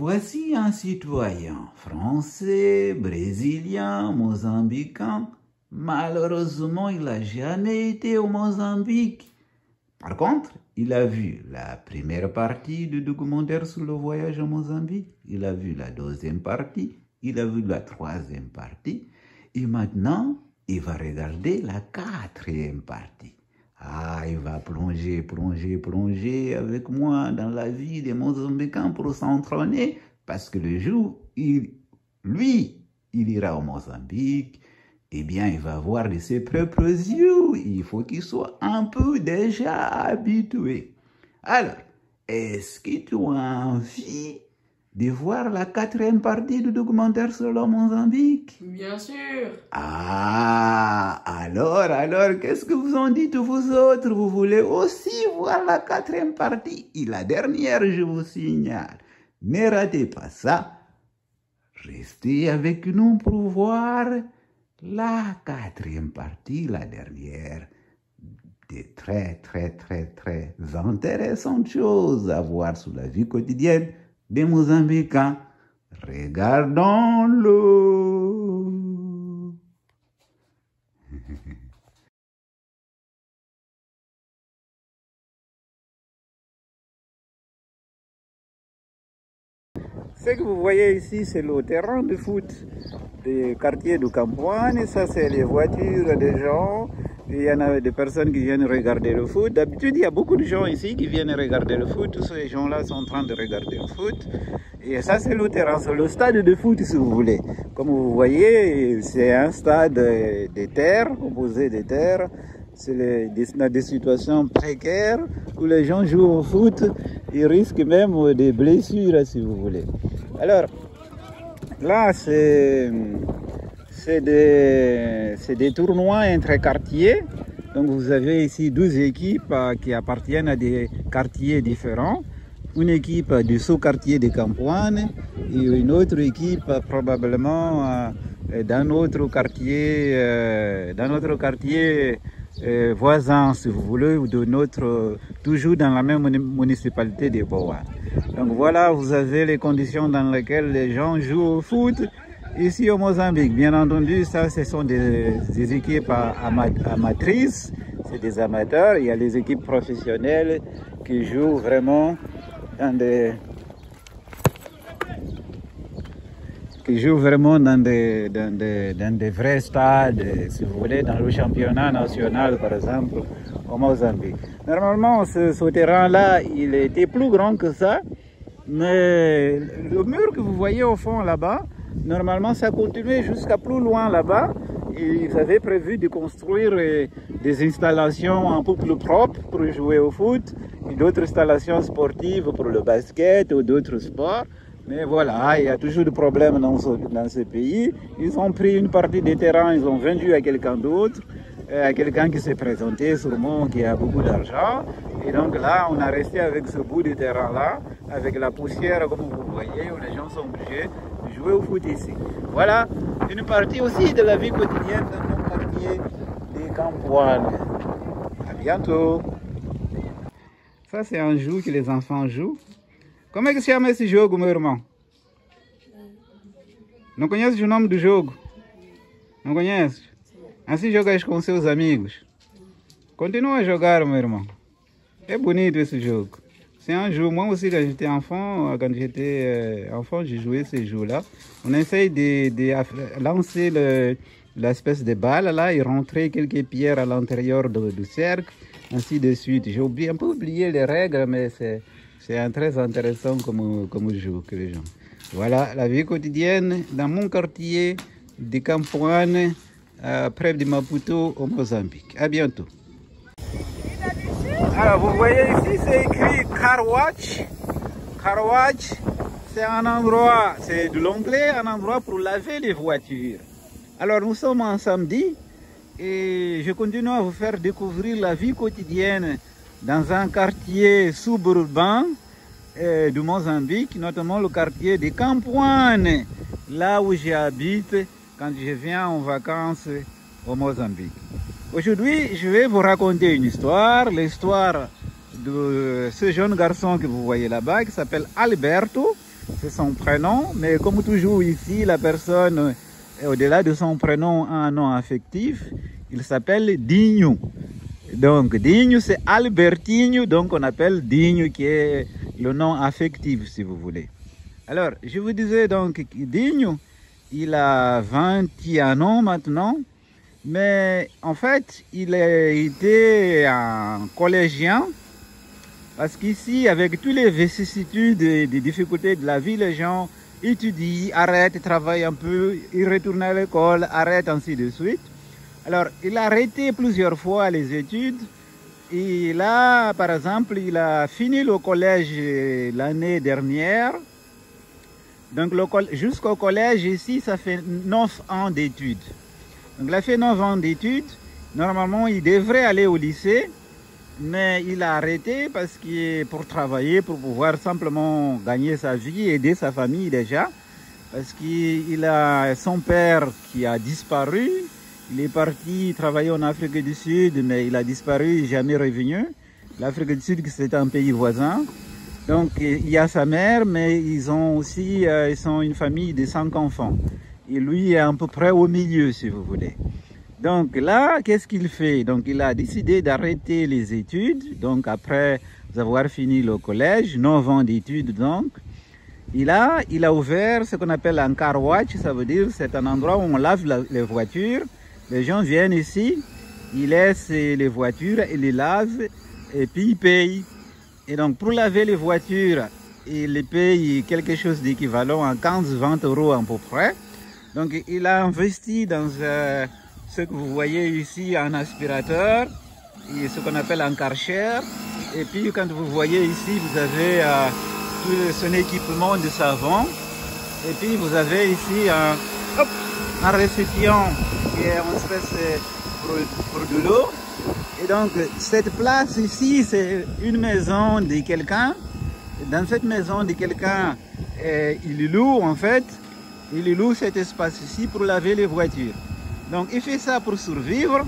Voici un citoyen français, brésilien, mozambicain. Malheureusement, il n'a jamais été au Mozambique. Par contre, il a vu la première partie du documentaire sur le voyage au Mozambique. Il a vu la deuxième partie. Il a vu la troisième partie. Et maintenant, il va regarder la quatrième partie. Ah, il va plonger avec moi dans la vie des Mozambicains pour s'entraîner. Parce que le jour, il ira au Mozambique. Eh bien, il va voir de ses propres yeux. Il faut qu'il soit un peu déjà habitué. Alors, est-ce que tu as envie de voir la quatrième partie du documentaire sur le Mozambique? Bien sûr. Ah, alors, qu'est-ce que vous en dites vous autres? Vous voulez aussi voir la quatrième partie? Et la dernière, je vous signale. Ne ratez pas ça. Restez avec nous pour voir la quatrième partie, la dernière, des très intéressantes choses à voir sur la vie quotidienne des Mozambicains. Regardons-le. Ce que vous voyez ici, c'est le terrain de foot du quartier de Campoane. Ça, c'est les voitures des gens. Il y en a des personnes qui viennent regarder le foot. D'habitude, il y a beaucoup de gens ici qui viennent regarder le foot. Tous ces gens-là sont en train de regarder le foot. Et ça, c'est le terrain, c'est le stade de foot, si vous voulez. Comme vous voyez, c'est un stade de terre, composé de terre. C'est des situations précaires où les gens jouent au foot. Ils risquent même des blessures, si vous voulez. Alors, là, c'est des tournois entre quartiers. Donc, vous avez ici 12 équipes qui appartiennent à des quartiers différents. Une équipe du sous-quartier de Campoane et une autre équipe probablement d'un autre quartier voisin, si vous voulez, ou de toujours dans la même municipalité de Boa. Donc voilà, vous avez les conditions dans lesquelles les gens jouent au foot ici au Mozambique. Bien entendu, ça, ce sont des équipes amatrices, c'est des amateurs. Il y a les équipes professionnelles qui jouent vraiment dans des vrais stades, si vous voulez, dans le championnat national, par exemple, au Mozambique. Normalement, ce terrain-là, il était plus grand que ça, mais le mur que vous voyez au fond là-bas, normalement, ça continuait jusqu'à plus loin là-bas. Ils avaient prévu de construire des installations un peu plus propres pour jouer au foot, et d'autres installations sportives pour le basket ou d'autres sports. Mais voilà, il y a toujours des problèmes dans ce pays. Ils ont pris une partie des terrains, ils ont vendu à quelqu'un d'autre, à quelqu'un qui s'est présenté sûrement, qui a beaucoup d'argent. Et donc là, on a resté avec ce bout de terrain-là, avec la poussière, comme vous voyez, où les gens sont obligés de jouer au foot ici. Voilà, une partie aussi de la vie quotidienne dans mon quartier de Campoane. À bientôt. Ça, c'est un jeu que les enfants jouent. Como é que se chama esse jogo, meu irmão? Não conheces o nome do jogo? Não conheces? Assim jogas com seus amigos. Continua a jogar, meu irmão. É bonito esse jogo. C'est un jeu. Moi aussi, quand j'étais enfant, je jouais ce jeu-là. On essaye de lancer l'espèce de balle là et rentrer quelques pierres à l'intérieur du cercle, ainsi de suite. J'ai un peu oublié les règles, mais c'est très intéressant comme jeu que les gens. Voilà, la vie quotidienne dans mon quartier de Campoane, près de Maputo, au Mozambique. À bientôt. Alors, vous voyez ici, c'est écrit Car Watch. Car Watch, c'est un endroit, c'est de l'anglais, un endroit pour laver les voitures. Alors, nous sommes un samedi et je continue à vous faire découvrir la vie quotidienne dans un quartier suburbain du Mozambique, notamment le quartier de Campoane, là où j'habite quand je viens en vacances au Mozambique. Aujourd'hui, je vais vous raconter une histoire, l'histoire de ce jeune garçon que vous voyez là-bas, qui s'appelle Alberto. c'est son prénom, mais comme toujours ici, la personne, au-delà de son prénom, a un nom affectif. Il s'appelle Dinho. Donc, Dinho, c'est Albertinho, donc on appelle Dinho, qui est le nom affectif, si vous voulez. Alors, je vous disais donc, Dinho, il a 21 ans maintenant, mais en fait, il a été un collégien, parce qu'ici, avec toutes les vicissitudes et les difficultés de la vie, les gens étudient, arrêtent, travaillent un peu, ils retournent à l'école, arrêtent, ainsi de suite. Alors, il a arrêté plusieurs fois les études. Et là, par exemple, il a fini le collège l'année dernière. Donc, jusqu'au collège, ici, ça fait 9 ans d'études. Donc, il a fait 9 ans d'études. Normalement, il devrait aller au lycée. Mais il a arrêté parce que pour travailler, pour pouvoir simplement gagner sa vie, aider sa famille déjà. Parce qu'il a son père qui a disparu. Il est parti travailler en Afrique du Sud, mais il a disparu, jamais revenu. L'Afrique du Sud, c'est un pays voisin. Donc, il y a sa mère, mais ils ont aussi, ils sont une famille de 5 enfants. Et lui est à peu près au milieu, si vous voulez. Donc là, qu'est-ce qu'il fait? Donc il a décidé d'arrêter les études. Donc après avoir fini le collège, 9 ans d'études donc, il a ouvert ce qu'on appelle un car wash. Ça veut dire c'est un endroit où on lave les voitures. Les gens viennent ici, ils laissent les voitures, ils les lavent et puis ils payent. Et donc pour laver les voitures, ils payent quelque chose d'équivalent à 15-20 € à peu près. Donc il a investi dans ce que vous voyez ici, un aspirateur, et ce qu'on appelle un karcher. Et puis quand vous voyez ici, vous avez tout son équipement de savon. Et puis vous avez ici un récipient qui est en espèce pour de l'eau. Et donc cette place ici, c'est une maison de quelqu'un. Dans cette maison de quelqu'un, il loue en fait, il loue cet espace ici pour laver les voitures. Donc il fait ça pour survivre.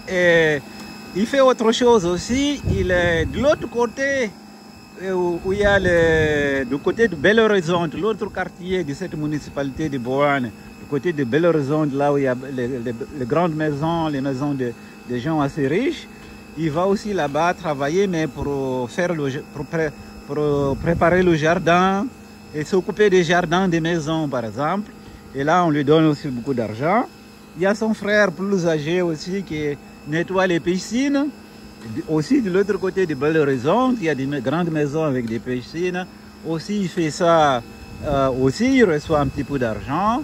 Et il fait autre chose aussi. Il est de l'autre côté, où il y a du côté de Belo Horizonte, l'autre quartier de cette municipalité de Boane, du côté de Belo Horizonte, là où il y a les grandes maisons, les maisons des gens assez riches. Il va aussi là-bas travailler, mais pour préparer le jardin et s'occuper des jardins des maisons, par exemple. Et là, on lui donne aussi beaucoup d'argent. Il y a son frère plus âgé aussi qui nettoie les piscines. Aussi, de l'autre côté de Belo Horizonte, il y a des grandes maisons avec des piscines. Aussi, il fait ça, aussi, il reçoit un petit peu d'argent.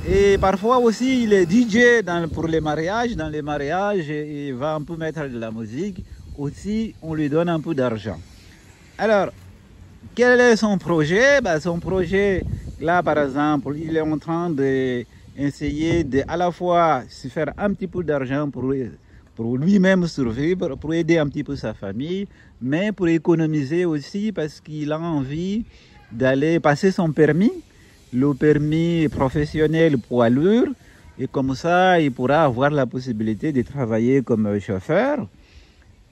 Et parfois aussi, il est DJ pour les mariages. Dans les mariages, il va un peu mettre de la musique. Aussi, on lui donne un peu d'argent. Alors, quel est son projet? Son projet, là par exemple, il est en train d'essayer de à la fois se faire un petit peu d'argent pour lui-même survivre, pour aider un petit peu sa famille, mais pour économiser aussi parce qu'il a envie d'aller passer son permis, le permis professionnel poids lourd, et comme ça, il pourra avoir la possibilité de travailler comme chauffeur,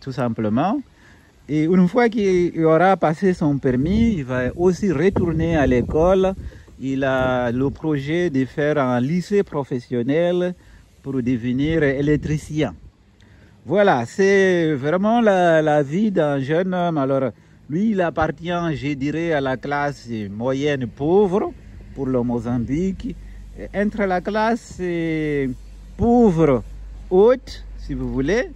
tout simplement. Et une fois qu'il aura passé son permis, il va aussi retourner à l'école. Il a le projet de faire un lycée professionnel pour devenir électricien. Voilà, c'est vraiment la vie d'un jeune homme. Alors, lui, il appartient, je dirais, à la classe moyenne pauvre pour le Mozambique. Entre la classe pauvre haute, si vous voulez,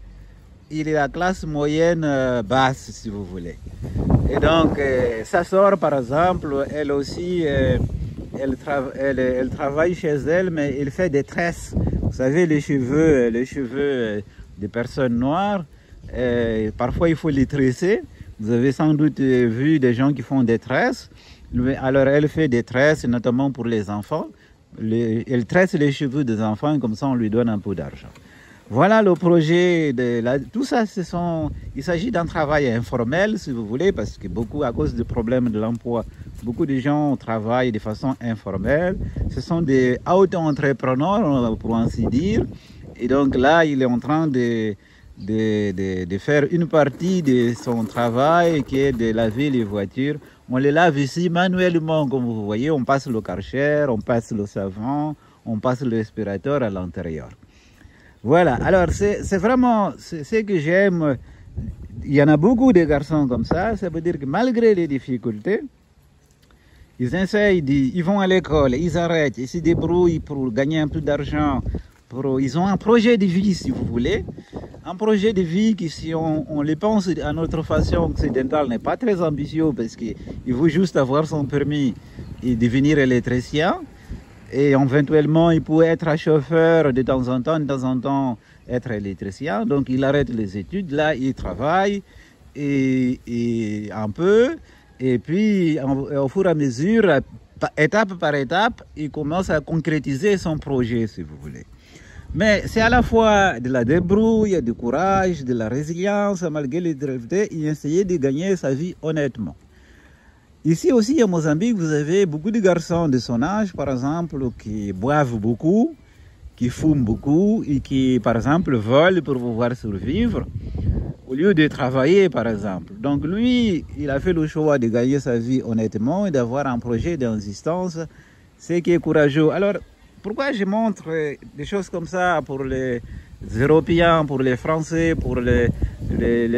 il est la classe moyenne basse, si vous voulez. Et donc, sa soeur, par exemple, elle aussi, elle travaille chez elle, mais elle fait des tresses. Vous savez, les cheveux des personnes noires, parfois il faut les tresser. Vous avez sans doute vu des gens qui font des tresses. Alors, elle fait des tresses, notamment pour les enfants. Elle tresse les cheveux des enfants, comme ça on lui donne un peu d'argent. Voilà le projet. Tout ça, il s'agit d'un travail informel, si vous voulez, parce que beaucoup, à cause du problème de l'emploi, beaucoup de gens travaillent de façon informelle. Ce sont des auto-entrepreneurs, pour ainsi dire. Et donc là, il est en train de faire une partie de son travail, qui est de laver les voitures On les lave ici manuellement, comme vous voyez. On passe le karcher, on passe le savon, on passe l'aspirateur à l'intérieur. Voilà, alors c'est vraiment ce que j'aime. Il y en a beaucoup de garçons comme ça. Ça veut dire que malgré les difficultés, ils essayent, ils vont à l'école, ils arrêtent, ils se débrouillent pour gagner un peu d'argent. Ils ont un projet de vie, si vous voulez. Un projet de vie qui, si on les pense à notre façon occidentale, n'est pas très ambitieux parce qu'il veut juste avoir son permis et devenir électricien. Et éventuellement, il peut être un chauffeur de temps en temps, être électricien. Donc, il arrête les études, là, il travaille et un peu. Et puis, au fur et à mesure, étape par étape, il commence à concrétiser son projet, si vous voulez. Mais c'est à la fois de la débrouille, du courage, de la résilience, malgré les difficultés, et essayer de gagner sa vie honnêtement. Ici aussi, à Mozambique, vous avez beaucoup de garçons de son âge, par exemple, qui boivent beaucoup, qui fument beaucoup et qui, par exemple, volent pour pouvoir survivre au lieu de travailler, par exemple. Donc lui, il a fait le choix de gagner sa vie honnêtement et d'avoir un projet d'insistance, ce qui est courageux. Alors, pourquoi je montre des choses comme ça pour les Européens, pour les Français, pour les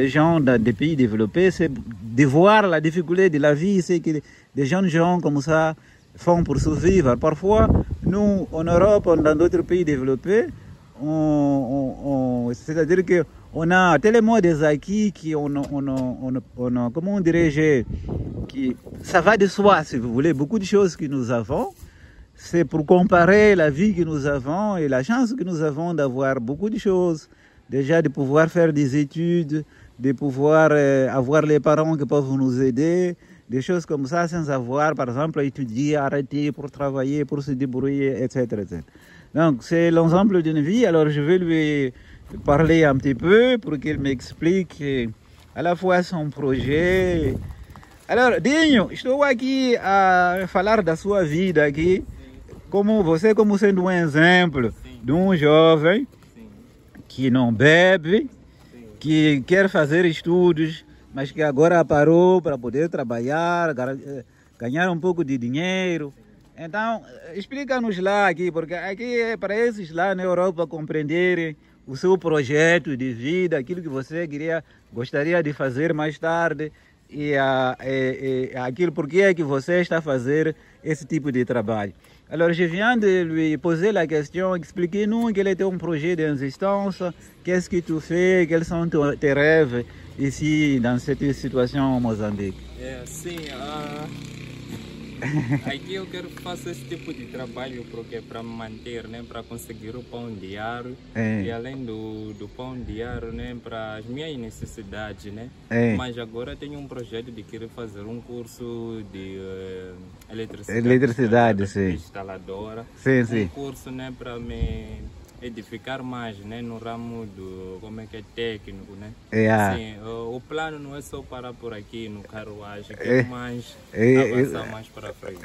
gens des pays développés, c'est de voir la difficulté de la vie, c'est que des jeunes gens comme ça font pour survivre. Parfois, nous, en Europe, dans d'autres pays développés, c'est-à-dire qu'on a tellement des acquis comment dirais-je, ça va de soi, si vous voulez, beaucoup de choses que nous avons. C'est pour comparer la vie que nous avons et la chance que nous avons d'avoir beaucoup de choses. Déjà de pouvoir faire des études, de pouvoir avoir les parents qui peuvent nous aider, des choses comme ça sans avoir, par exemple, à étudier, arrêter pour travailler, pour se débrouiller, etc. etc. Donc c'est l'ensemble d'une vie. Alors je vais lui parler un petit peu pour qu'il m'explique à la fois son projet. Alors, Dinho, estou aqui a falar da sua vida aqui. Como sendo um exemplo de um jovem que não bebe, que quer fazer estudos, mas que agora parou para poder trabalhar, ganhar um pouco de dinheiro. Então, explica-nos lá aqui, porque aqui é para esses lá na Europa compreenderem o seu projeto de vida, aquilo que você gostaria de fazer mais tarde e aquilo porque é que você está a fazer esse tipo de trabalho. Alors, je viens de lui poser la question, expliquez-nous quel était ton projet d'existence, qu'est-ce que tu fais, quels sont tes rêves ici, dans cette situation au Mozambique. Sim, aqui eu quero fazer esse tipo de trabalho porque é para me manter, né, para conseguir o pão diário e além do pão diário, né, para as minhas necessidades, né. Mas agora tenho um projeto de querer fazer um curso de eletricidade, sim. Instaladora, um curso, né, para me edificar mais, né, no ramo do, como é que é, técnico, né? Sim, o plano não é só parar por aqui no carruagem, quer mais avançar mais para frente.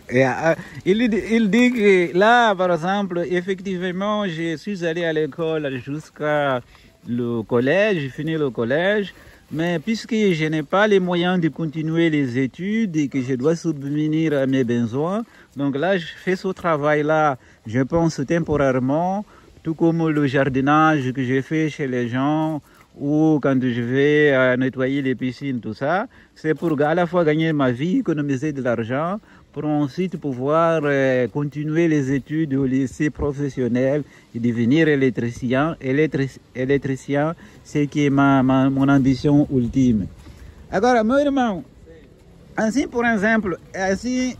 Il dit que là, par exemple, effectivement, je suis allé à l'école jusqu'à le collège, j'ai fini le collège, mais puisque je n'ai pas les moyens de continuer les études et que je dois subvenir à mes besoins, donc là, je fais ce travail-là, je pense temporairement, tout comme le jardinage que j'ai fait chez les gens ou quand je vais nettoyer les piscines, tout ça, c'est pour à la fois gagner ma vie, économiser de l'argent, pour ensuite pouvoir continuer les études au lycée professionnel et devenir électricien, c'est qui est mon ambition ultime. Agora, meu irmão, assim, por exemplo, assim,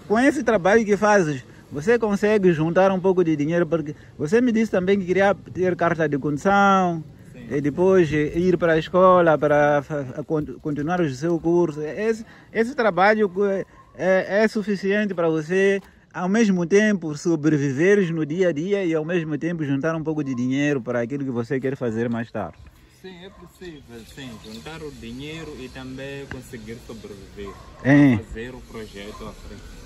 com esse trabalho que fazes, você consegue juntar um pouco de dinheiro, porque você me disse também que queria ter carta de condução, e depois ir para a escola para continuar o seu curso. Esse trabalho é suficiente para você, ao mesmo tempo, sobreviver no dia a dia e ao mesmo tempo juntar um pouco de dinheiro para aquilo que você quer fazer mais tarde. Sim, é possível, sim, juntar o dinheiro e também conseguir sobreviver, fazer o projeto à frente.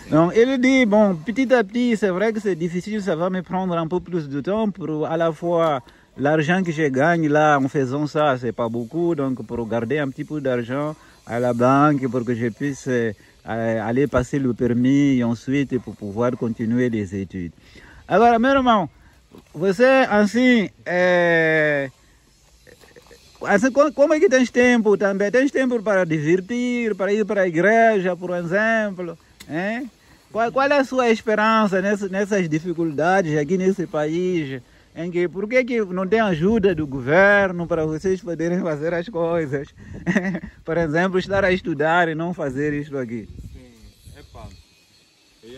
Donc, il dit, bon, petit à petit, c'est vrai que c'est difficile, ça va me prendre un peu plus de temps pour à la fois l'argent que je gagne là en faisant ça, c'est pas beaucoup, donc pour garder un petit peu d'argent, à la banque pour que je puisse aller passer le permis et ensuite pour pouvoir continuer les études. Agora, meu irmão, você assim, como é que tens tempo também? Tens tempo para divertir, para ir para a igreja, por exemplo? Hein? Qual é a sua esperança nessas dificuldades aqui nesse país? Por que não tem ajuda do governo para vocês poderem fazer as coisas? Por exemplo, estar a estudar e não fazer isso aqui. Sim,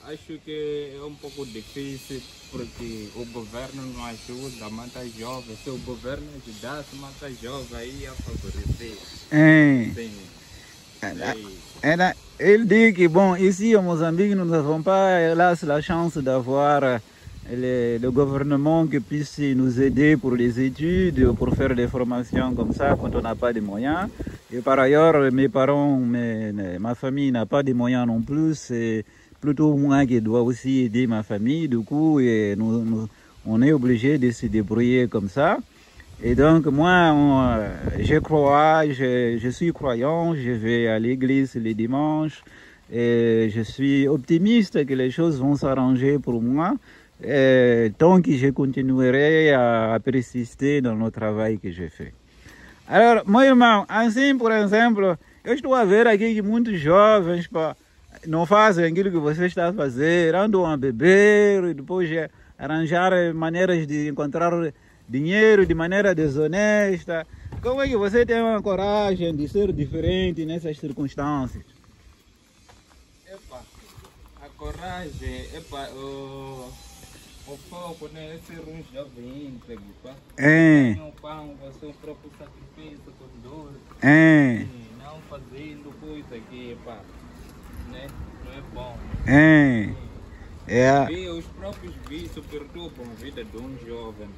acho que é um pouco difícil porque o governo não ajuda, mata jovens. Se o governo ajudasse, mata jovens, aí ia favorecer. Sim. Il dit que bon, ici au Mozambique, nous n'avons pas hélas la chance d'avoir le gouvernement qui puisse nous aider pour les études, pour faire des formations comme ça quand on n'a pas de moyens. Et par ailleurs, mes parents, ma famille n'a pas de moyens non plus. C'est plutôt moi qui dois aussi aider ma famille. Du coup, on est obligé de se débrouiller comme ça. Et donc moi, je crois, je suis croyant, je vais à l'église les dimanches et je suis optimiste que les choses vont s'arranger pour moi tant que je continuerai à persister dans le travail que je fais. Alors, meu irmão, assim, por exemplo, eu estou a ver aqui que muitos jovens não fazem aquilo que você está a fazer, andam a beber e depois arranjar maneiras de encontrar dinheiro de maneira desonesta. Como é que você tem a coragem de ser diferente nessas circunstâncias? A coragem, o foco, né, é ser um jovem íntegro, Não pão, fazer o próprio sacrifício com dor. Não fazendo coisa que, né, não é bom. Os próprios vícios perturbam a vida de um jovem,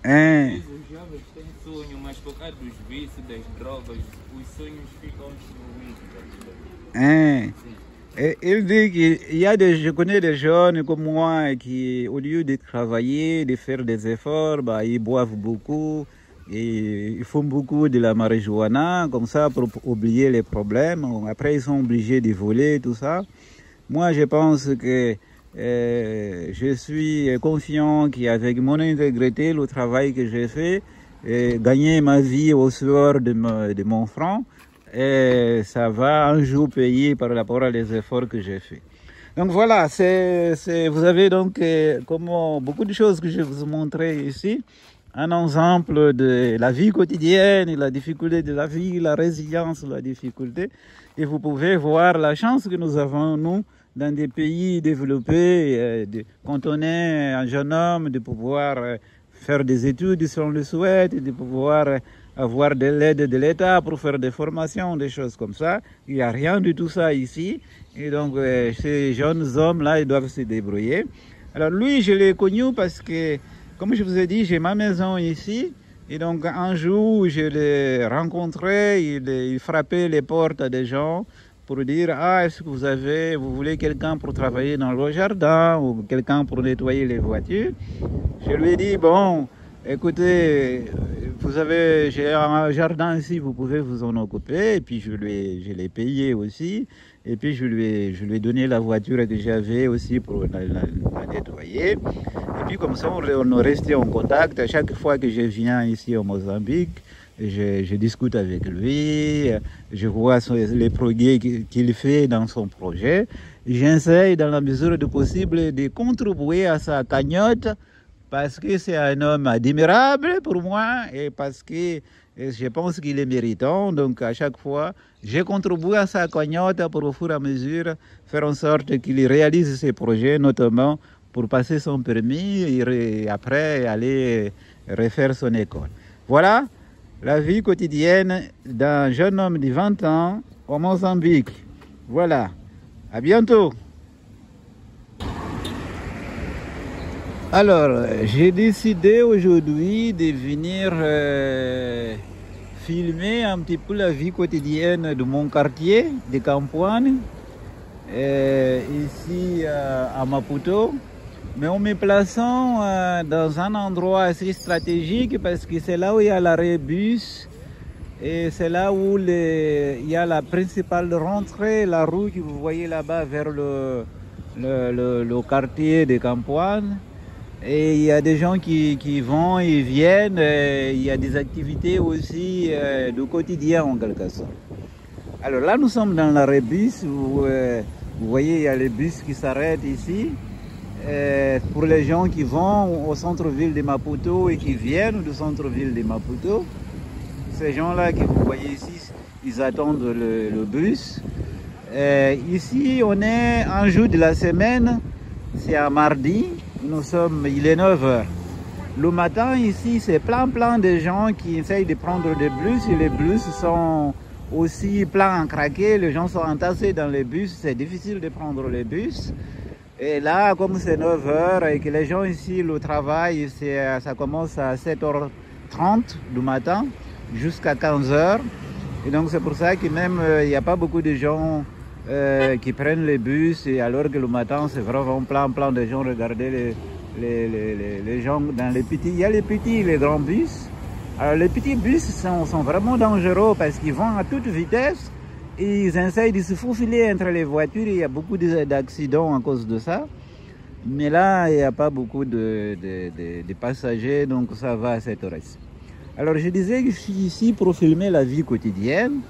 Os jovens têm sonho, mas por causa dos vícios, das drogas, os sonhos ficam destruídos. Il dit je connais des jeunes comme moi qui, au lieu de travailler, de faire des efforts, ils boivent beaucoup, et ils font beaucoup de la marijuana, comme ça, pour oublier les problèmes. Après, ils sont obligés de voler, tout ça. Moi, je pense que je suis confiant qu'avec mon intégrité, le travail que j'ai fait, gagner ma vie au sueur de mon front, et ça va un jour payer par rapport aux efforts que j'ai fait. Donc voilà, vous avez donc comme beaucoup de choses que je vous ai montrées ici, un exemple de la vie quotidienne, la difficulté de la vie, la résilience, la difficulté. Et vous pouvez voir la chance que nous avons, nous, dans des pays développés, quand on est un jeune homme, de pouvoir faire des études si on le souhaite, de pouvoir avoir de l'aide de l'État pour faire des formations, des choses comme ça. Il n'y a rien de tout ça ici. Et donc, ces jeunes hommes-là, ils doivent se débrouiller. Alors lui, je l'ai connu parce que, comme je vous ai dit, j'ai ma maison ici. Et donc, un jour, je l'ai rencontré, il frappait les portes des gens pour dire « Ah, est-ce que vous voulez quelqu'un pour travailler dans le jardin ou quelqu'un pour nettoyer les voitures ?» Je lui ai dit « Bon, écoutez, j'ai un jardin ici, vous pouvez vous en occuper. » Et puis, je l'ai payé aussi. Et puis, je lui ai donné la voiture que j'avais aussi pour la nettoyer. Et puis, comme ça, on est resté en contact. À chaque fois que je viens ici au Mozambique, je discute avec lui, je vois les progrès qu'il fait dans son projet. J'essaie, dans la mesure du possible, de contribuer à sa cagnotte parce que c'est un homme admirable pour moi et parce que je pense qu'il est méritant. Donc, à chaque fois, je contribue à sa cagnotte pour, au fur et à mesure, faire en sorte qu'il réalise ses projets, notamment pour passer son permis et après aller refaire son école. Voilà la vie quotidienne d'un jeune homme de 20 ans au Mozambique. Voilà. À bientôt. Alors, j'ai décidé aujourd'hui de venir filmer un petit peu la vie quotidienne de mon quartier de Campoane, ici à Maputo. Mais en me plaçant dans un endroit assez stratégique parce que c'est là où il y a l'arrêt bus Et c'est là où il y a la principale rentrée, la rue que vous voyez là-bas vers le quartier de Campoine. Et il y a des gens qui vont et viennent. Et il y a des activités aussi du quotidien en quelque sorte. Alors là, nous sommes dans l'arrêt bus. Vous voyez, il y a les bus qui s'arrêtent ici. Pour les gens qui vont au centre-ville de Maputo et qui viennent du centre-ville de Maputo. Ces gens-là que vous voyez ici, ils attendent le bus. Ici, on est un jour de la semaine, c'est un mardi, il est 9 h. Le matin, ici, c'est plein de gens qui essayent de prendre des bus et les bus sont aussi pleins à craquer, les gens sont entassés dans les bus, c'est difficile de prendre les bus. Et là, comme c'est 9 h et que les gens ici, le travail, ça commence à 7h30 du matin jusqu'à 15 h. Et donc c'est pour ça que même il n'y a pas beaucoup de gens qui prennent les bus, et alors que le matin c'est vraiment plein de gens. Regardez les gens dans les petits, il y a les petits et les grands bus. Alors les petits bus sont vraiment dangereux parce qu'ils vont à toute vitesse et ils essayent de se faufiler entre les voitures. Il y a beaucoup d'accidents à cause de ça. Mais là, il n'y a pas beaucoup de passagers, donc ça va à cette heure-ci. Alors je disais que je suis ici pour filmer la vie quotidienne.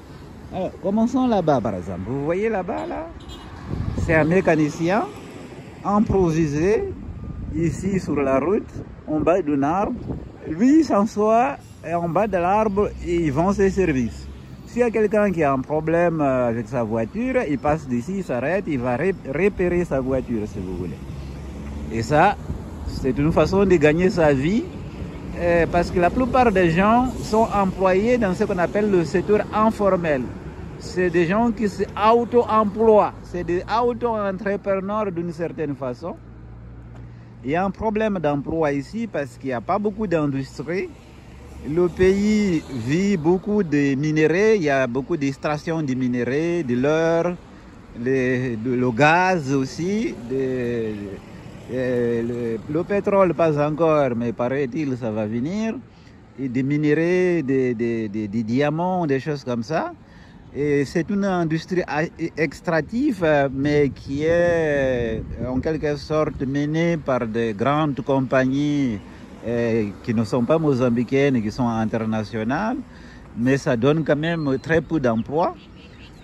Alors, commençons là-bas par exemple. Vous voyez là-bas, là, c'est un mécanicien improvisé ici sur la route, en bas d'un arbre. Lui, il s'assoit en bas de l'arbre et il vend ses services. S'il y a quelqu'un qui a un problème avec sa voiture, il passe d'ici, il s'arrête, il va réparer sa voiture si vous voulez. Et ça, c'est une façon de gagner sa vie. Parce que la plupart des gens sont employés dans ce qu'on appelle le secteur informel. C'est des gens qui se auto-emploient, c'est des auto-entrepreneurs d'une certaine façon. Il y a un problème d'emploi ici parce qu'il n'y a pas beaucoup d'industrie. Le pays vit beaucoup de minerais, il y a beaucoup d'extraction de minerais, de l'or, le gaz aussi, le pétrole pas encore, mais paraît-il ça va venir, et des minerais, des diamants, des choses comme ça. Et c'est une industrie extractive, mais qui est en quelque sorte menée par des grandes compagnies qui ne sont pas mozambicaines, qui sont internationales, mais ça donne quand même très peu d'emplois.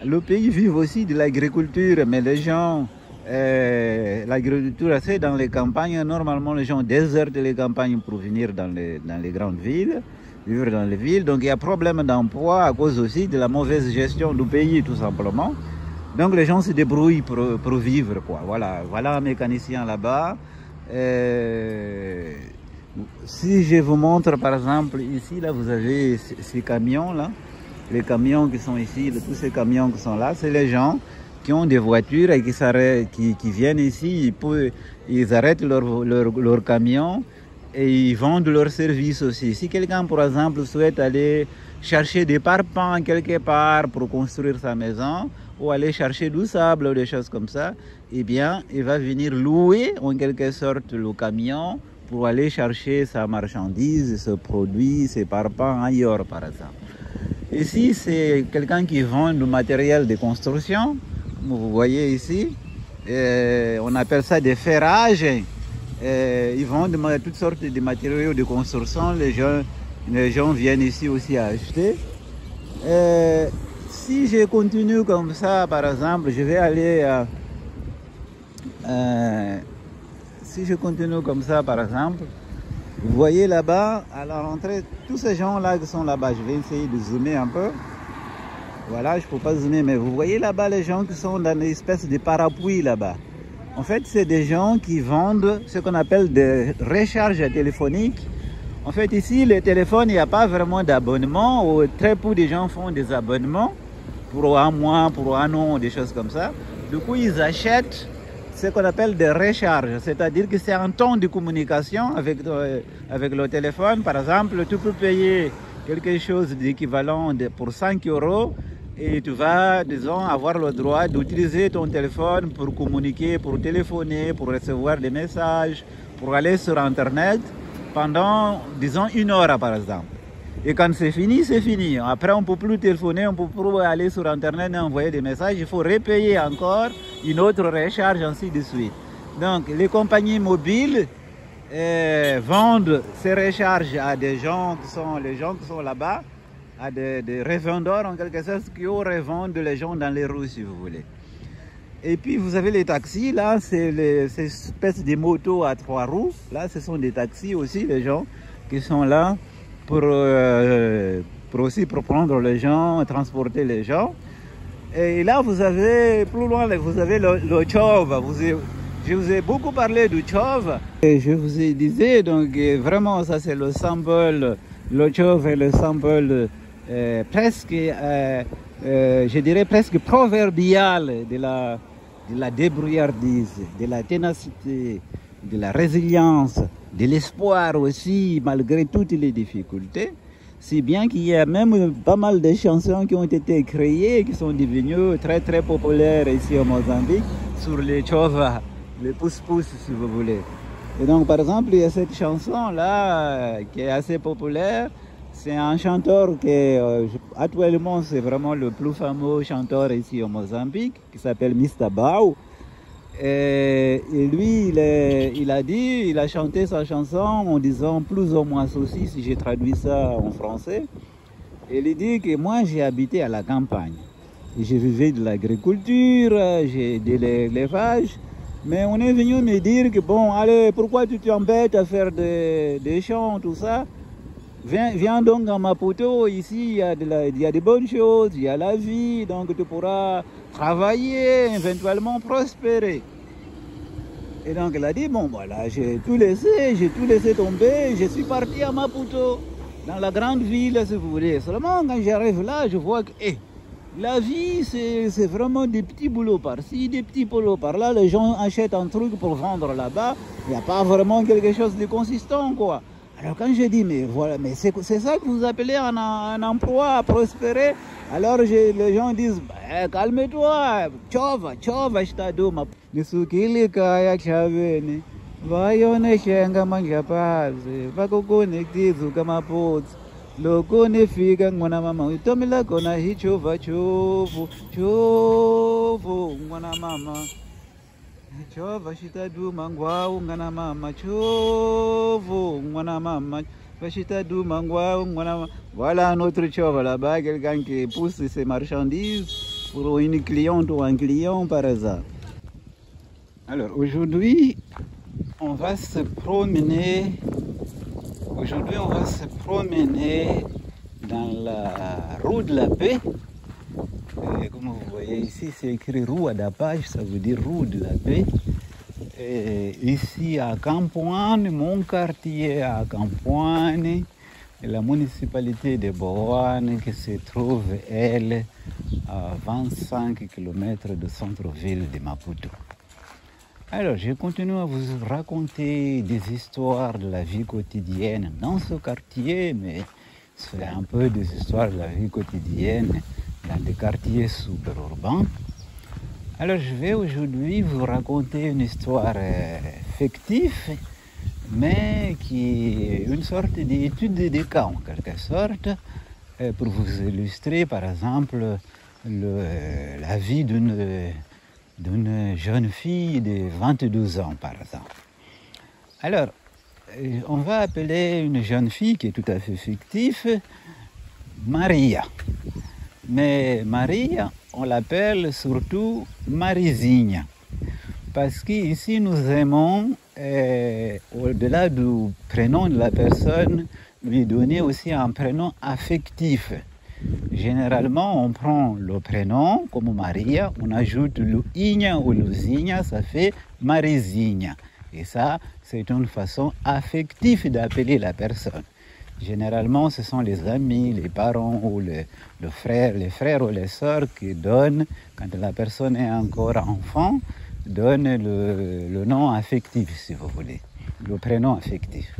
Le pays vit aussi de l'agriculture, mais les gens, l'agriculture, c'est dans les campagnes. Normalement, les gens désertent les campagnes pour venir dans les grandes villes, vivre dans les villes. Donc, il y a problème d'emploi à cause aussi de la mauvaise gestion du pays, tout simplement. Donc, les gens se débrouillent pour vivre, quoi. Voilà un mécanicien là-bas. Si je vous montre, par exemple, ici, là, vous avez ces camions-là. Les camions qui sont ici, tous ces camions qui sont là, c'est les gens qui ont des voitures et qui viennent ici, ils arrêtent leur camion et ils vendent leurs services aussi. Si quelqu'un, par exemple, souhaite aller chercher des parpaings quelque part pour construire sa maison, ou aller chercher du sable ou des choses comme ça, eh bien, il va venir louer en quelque sorte le camion pour aller chercher sa marchandise, ce produit, ses parpaings ailleurs, par exemple. Ici, c'est quelqu'un qui vend du matériel de construction. Vous voyez ici, on appelle ça des ferrages. Ils vendent toutes sortes de matériaux de construction. Les gens viennent ici aussi à acheter. Si je continue comme ça, par exemple, je vais aller si je continue comme ça, par exemple, vous voyez là-bas, à la rentrée, tous ces gens-là qui sont là-bas, je vais essayer de zoomer un peu. Voilà, je ne peux pas zoomer, mais vous voyez là-bas les gens qui sont dans une espèce de parapluie là-bas. En fait, c'est des gens qui vendent ce qu'on appelle des recharges téléphoniques. En fait, ici, les téléphones, il n'y a pas vraiment d'abonnement, ou très peu de gens font des abonnements pour un mois, pour un an, des choses comme ça. Du coup, ils achètent ce qu'on appelle des recharges, c'est-à-dire que c'est un temps de communication avec le téléphone. Par exemple, tu peux payer quelque chose d'équivalent pour 5 € et tu vas, disons, avoir le droit d'utiliser ton téléphone pour communiquer, pour téléphoner, pour recevoir des messages, pour aller sur Internet pendant, disons, 1 heure par exemple. Et quand c'est fini, c'est fini. Après, on ne peut plus téléphoner, on ne peut plus aller sur Internet et envoyer des messages. Il faut repayer encore une autre recharge, ainsi de suite. Donc, les compagnies mobiles vendent ces recharges à des gens qui sont là-bas, à des revendeurs en quelque sorte qui revendent les gens dans les rues, si vous voulez. Et puis vous avez les taxis, là c'est ces espèces de motos à 3 roues, là ce sont des taxis aussi, les gens qui sont là pour prendre les gens, transporter les gens. Et là vous avez, plus loin, vous avez le Chov. Je vous ai beaucoup parlé du Chov. Et je vous ai dit, donc vraiment ça c'est le symbole, le Chov est le symbole presque, je dirais presque proverbial de la débrouillardise, de la ténacité, de la résilience, de l'espoir aussi, malgré toutes les difficultés. Si bien qu'il y a même pas mal de chansons qui ont été créées, qui sont devenues très très populaires ici au Mozambique, sur les Chova, les pousse-pousse si vous voulez. Et donc par exemple, il y a cette chanson-là qui est assez populaire. C'est un chanteur qui actuellement c'est vraiment le plus fameux chanteur ici au Mozambique, qui s'appelle Mr. Bao. Et lui, il a chanté sa chanson en disant plus ou moins ceci, si j'ai traduit ça en français. Et il dit que moi j'ai habité à la campagne. Je vivais de l'agriculture, j'ai de l'élevage. Mais on est venu me dire que bon, allez, pourquoi tu t'embêtes à faire des chants, tout ça? Viens donc à Maputo, ici il y a de bonnes choses, il y a la vie, donc tu pourras travailler, éventuellement prospérer. Et donc il a dit, bon voilà, j'ai tout laissé tomber, je suis parti à Maputo, dans la grande ville si vous voulez. Seulement quand j'arrive là, je vois que la vie c'est vraiment des petits boulots par-ci, des petits boulots par-là, les gens achètent un truc pour vendre là-bas, il n'y a pas vraiment quelque chose de consistant quoi. Alors quand je dis, mais voilà, mais c'est ça que vous appelez un emploi à prospérer, alors les gens disent, bah, calme-toi, chova, chitaduma. Nisukili kaya chaveni, vayone shenga manjapazi, vakokonektizu kamapotsi, loko nifika ngwana mama, utomila kona hi chova chovu, ngwana mama. Chova chitaduma ngwau ngana mama chovo ngwana mama chitaduma ngwau ngwana mama. Voilà notre chova là-bas, quelqu'un qui pousse ses marchandises pour une cliente ou un client par hasard. Alors aujourd'hui on va se promener dans la rue de la paix. Et comme vous voyez ici, c'est écrit Rua da Paz, ça veut dire rue de la paix. Et ici à Campoane, mon quartier à Campoane, la municipalité de Boane qui se trouve, elle, à 25 km du centre-ville de Maputo. Alors, je continue à vous raconter des histoires de la vie quotidienne dans ce quartier, mais c'est un peu des histoires de la vie quotidienne dans des quartiers super urbains. Alors je vais aujourd'hui vous raconter une histoire fictive, mais qui est une sorte d'étude de cas en quelque sorte, pour vous illustrer par exemple la vie d'une jeune fille de 22 ans par exemple. Alors, on va appeler une jeune fille qui est tout à fait fictive, Maria. Mais Maria, on l'appelle surtout Marizinha. Parce qu'ici, nous aimons, au-delà du prénom de la personne, lui donner aussi un prénom affectif. Généralement, on prend le prénom comme Maria, on ajoute le Inha ou le Zinha, ça fait Marizinha. Et ça, c'est une façon affective d'appeler la personne. Généralement, ce sont les amis, les parents ou les frères ou les sœurs qui donnent, quand la personne est encore enfant, donnent le nom affectif, si vous voulez, le prénom affectif.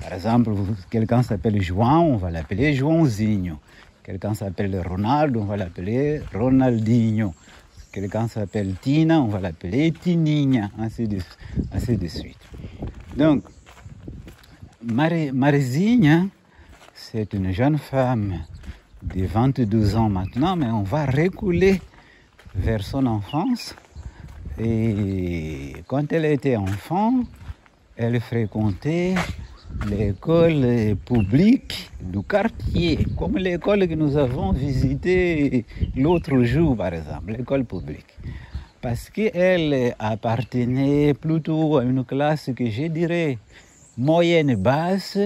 Par exemple, quelqu'un s'appelle João, on va l'appeler Joãozinho. Quelqu'un s'appelle Ronaldo, on va l'appeler Ronaldinho. Quelqu'un s'appelle Tina, on va l'appeler Tininha, ainsi de suite. Donc, Marizinha, c'est une jeune femme de 22 ans maintenant, mais on va reculer vers son enfance. Et quand elle était enfant, elle fréquentait l'école publique du quartier, comme l'école que nous avons visitée l'autre jour, par exemple, l'école publique. Parce qu'elle appartenait plutôt à une classe que je dirais moyenne basse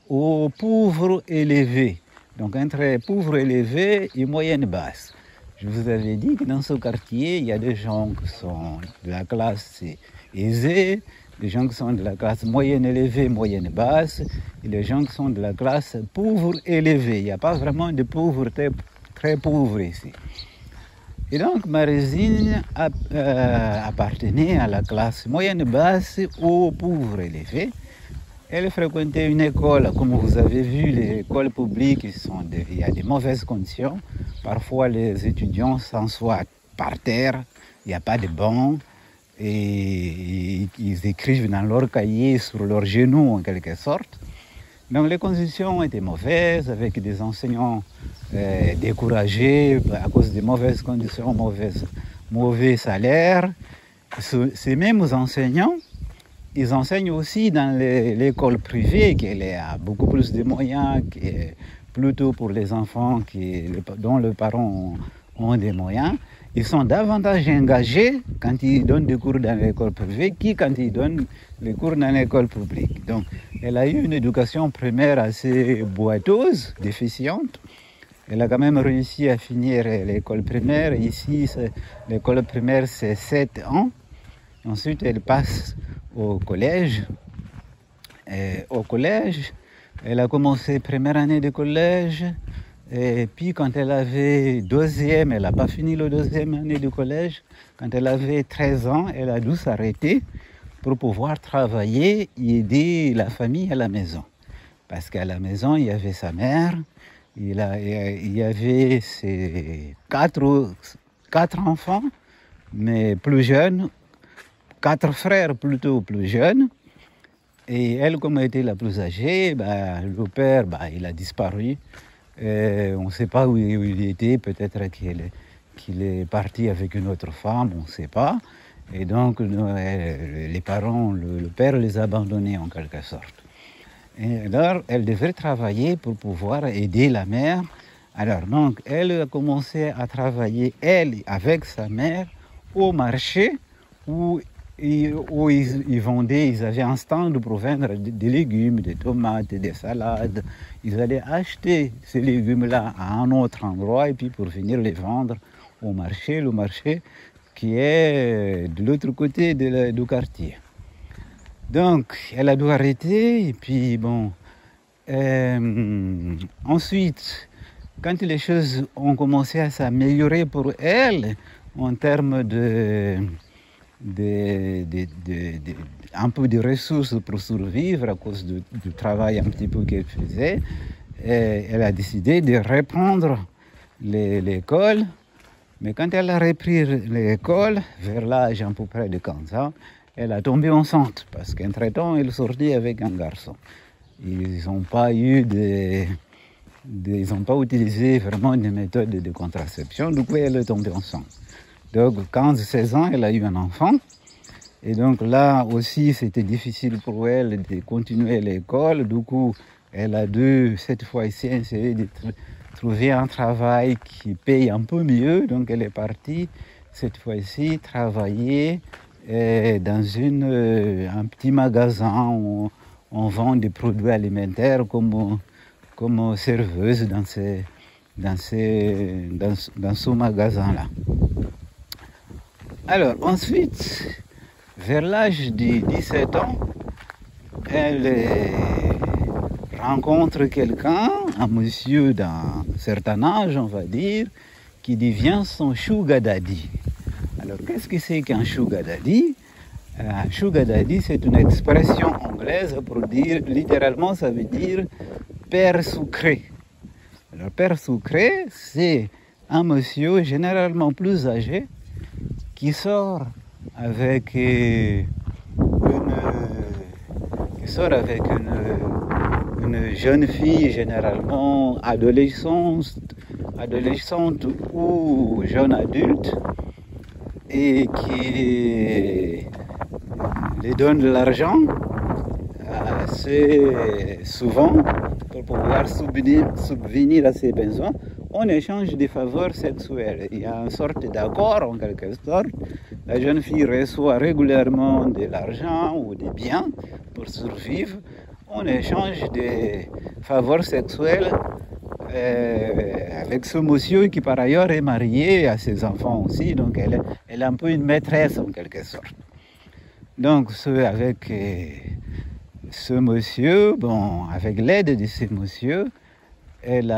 aux pauvres élevés. Donc entre pauvres élevés et moyenne basse. Je vous avais dit que dans ce quartier, il y a des gens qui sont de la classe aisée, des gens qui sont de la classe moyenne élevée, moyenne basse, et des gens qui sont de la classe pauvre élevée. Il n'y a pas vraiment de pauvreté très pauvre ici. Et donc, Marizine appartenait à la classe moyenne basse aux pauvres élevés. Elle fréquentait une école, comme vous avez vu, les écoles publiques, il y a de mauvaises conditions. Parfois, les étudiants s'assoient par terre, il n'y a pas de bancs, et ils écrivent dans leur cahier sur leurs genoux, en quelque sorte. Donc, les conditions étaient mauvaises, avec des enseignants découragés à cause des mauvaises conditions, mauvais salaires. Ces mêmes enseignants, ils enseignent aussi dans l'école privée, qui a beaucoup plus de moyens, qui est plutôt pour les enfants dont les parents ont des moyens. Ils sont davantage engagés quand ils donnent des cours dans l'école privée que quand ils donnent les cours dans l'école publique. Donc, elle a eu une éducation primaire assez boiteuse, déficiente. Elle a quand même réussi à finir l'école primaire. Ici, l'école primaire, c'est 7 ans. Ensuite, elle passe au collège. Et au collège, elle a commencé première année de collège. Et puis quand elle avait deuxième, elle n'a pas fini la deuxième année de collège. Quand elle avait 13 ans, elle a dû s'arrêter pour pouvoir travailler et aider la famille à la maison. Parce qu'à la maison, il y avait sa mère, il y avait ses quatre enfants, mais plus jeunes, 4 frères plutôt plus jeunes. Et elle, comme elle était la plus âgée, le père, il a disparu. On ne sait pas où il était, peut-être qu'il est parti avec une autre femme, on ne sait pas. Et donc, les parents, le père les a abandonnés en quelque sorte. Et alors, elle devait travailler pour pouvoir aider la mère. Alors, donc, elle a commencé à travailler, elle, avec sa mère, au marché où ils vendaient, ils avaient un stand pour vendre des légumes, des tomates, des salades. Ils allaient acheter ces légumes-là à un autre endroit et puis pour venir les vendre au marché, le marché qui est de l'autre côté du quartier. Donc, elle a dû arrêter et puis bon. Ensuite, quand les choses ont commencé à s'améliorer pour elle en termes un peu de ressources pour survivre à cause du travail un petit peu qu'elle faisait. Et elle a décidé de reprendre l'école. Mais quand elle a repris l'école, vers l'âge à peu près de 15 ans, elle a tombé enceinte parce qu'entre-temps, elle sortait avec un garçon. Ils n'ont pas utilisé vraiment des méthodes de contraception, du coup elle est tombée enceinte. Donc, 15-16 ans, elle a eu un enfant. Et donc là aussi, c'était difficile pour elle de continuer l'école. Du coup, elle a dû, cette fois-ci, essayer de trouver un travail qui paye un peu mieux. Donc, elle est partie, cette fois-ci, travailler dans un petit magasin où on vend des produits alimentaires comme serveuse dans ce magasin-là. Alors, ensuite, vers l'âge de 17 ans, elle rencontre quelqu'un, un monsieur d'un certain âge, on va dire, qui devient son sugar daddy. Alors, qu'est-ce que c'est qu'un sugar daddy? Un sugar daddy, c'est une expression anglaise pour dire, littéralement, ça veut dire père sucré. Alors, père sucré, c'est un monsieur généralement plus âgé, qui sort avec une une jeune fille, généralement adolescente ou jeune adulte, et qui lui donne de l'argent assez souvent pour pouvoir subvenir à ses besoins en échange des faveurs sexuelles. Il y a une sorte d'accord en quelque sorte. La jeune fille reçoit régulièrement de l'argent ou des biens pour survivre en échange des faveurs sexuelles avec ce monsieur qui par ailleurs est marié à ses enfants aussi, donc elle est un peu une maîtresse en quelque sorte. Donc avec ce monsieur, bon, avec l'aide de ce monsieur, elle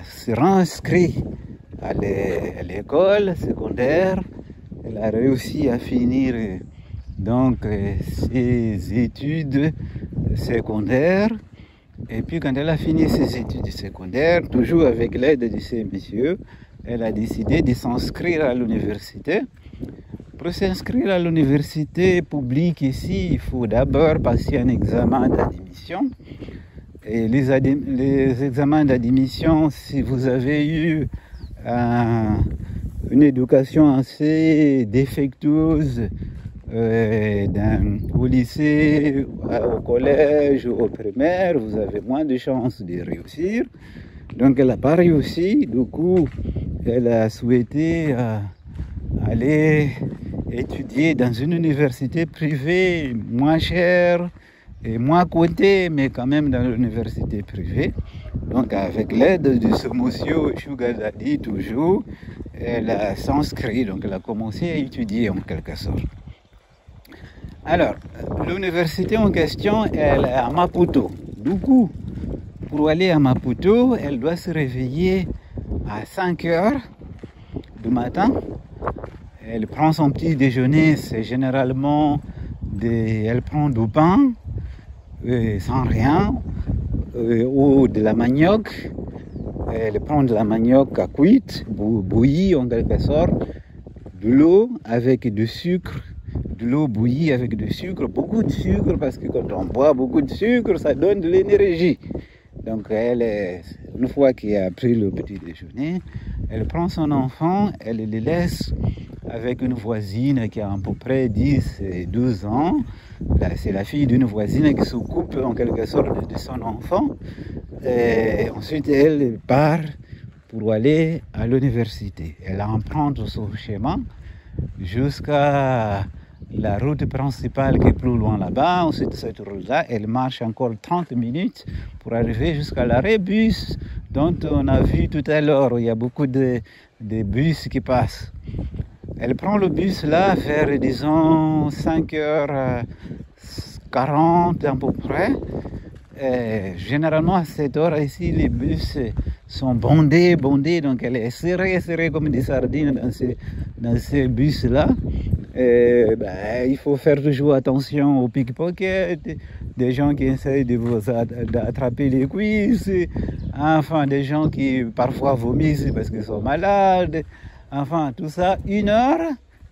se réinscrit à l'école secondaire. Elle a réussi à finir donc ses études secondaires. Et puis quand elle a fini ses études secondaires, toujours avec l'aide de ces messieurs, elle a décidé de s'inscrire à l'université. Pour s'inscrire à l'université publique ici, il faut d'abord passer un examen d'admission. Et les examens d'admission, si vous avez eu une éducation assez défectueuse au lycée, au collège ou au primaire, vous avez moins de chances de réussir. Donc elle n'a pas réussi, du coup elle a souhaité aller étudier dans une université privée moins chère et moins cotée, mais quand même dans l'université privée. Donc avec l'aide de ce monsieur Sugar Daddy toujours, elle a s'inscrit, donc elle a commencé à étudier en quelque sorte. Alors, l'université en question, elle est à Maputo. Du coup, pour aller à Maputo, elle doit se réveiller à 5 heures du matin. Elle prend son petit déjeuner, c'est généralement elle prend du pain sans rien ou de la manioc. Elle prend de la manioc à cuite, bouillie en quelque sorte, de l'eau avec du sucre, de l'eau bouillie avec du sucre, beaucoup de sucre, parce que quand on boit beaucoup de sucre, ça donne de l'énergie. Donc une fois qu'elle a pris le petit déjeuner, elle prend son enfant, elle le laisse avec une voisine qui a à peu près 10 et 12 ans. C'est la fille d'une voisine qui s'occupe en quelque sorte de son enfant. Et ensuite, elle part pour aller à l'université. Elle emprunte son chemin jusqu'à la route principale qui est plus loin là-bas. Ensuite, cette route-là, elle marche encore 30 minutes pour arriver jusqu'à l'arrêt bus dont on a vu tout à l'heure. Il y a beaucoup de bus qui passent. Elle prend le bus là vers, disons, 5h40 à peu près. Généralement, à cette heure ici, les bus sont bondés, donc elle est serrée comme des sardines dans ces bus-là. Il faut faire toujours attention aux pickpockets, des gens qui essayent de vous attraper les cuisses, enfin des gens qui parfois vomissent parce qu'ils sont malades. Enfin, tout ça, 1 heure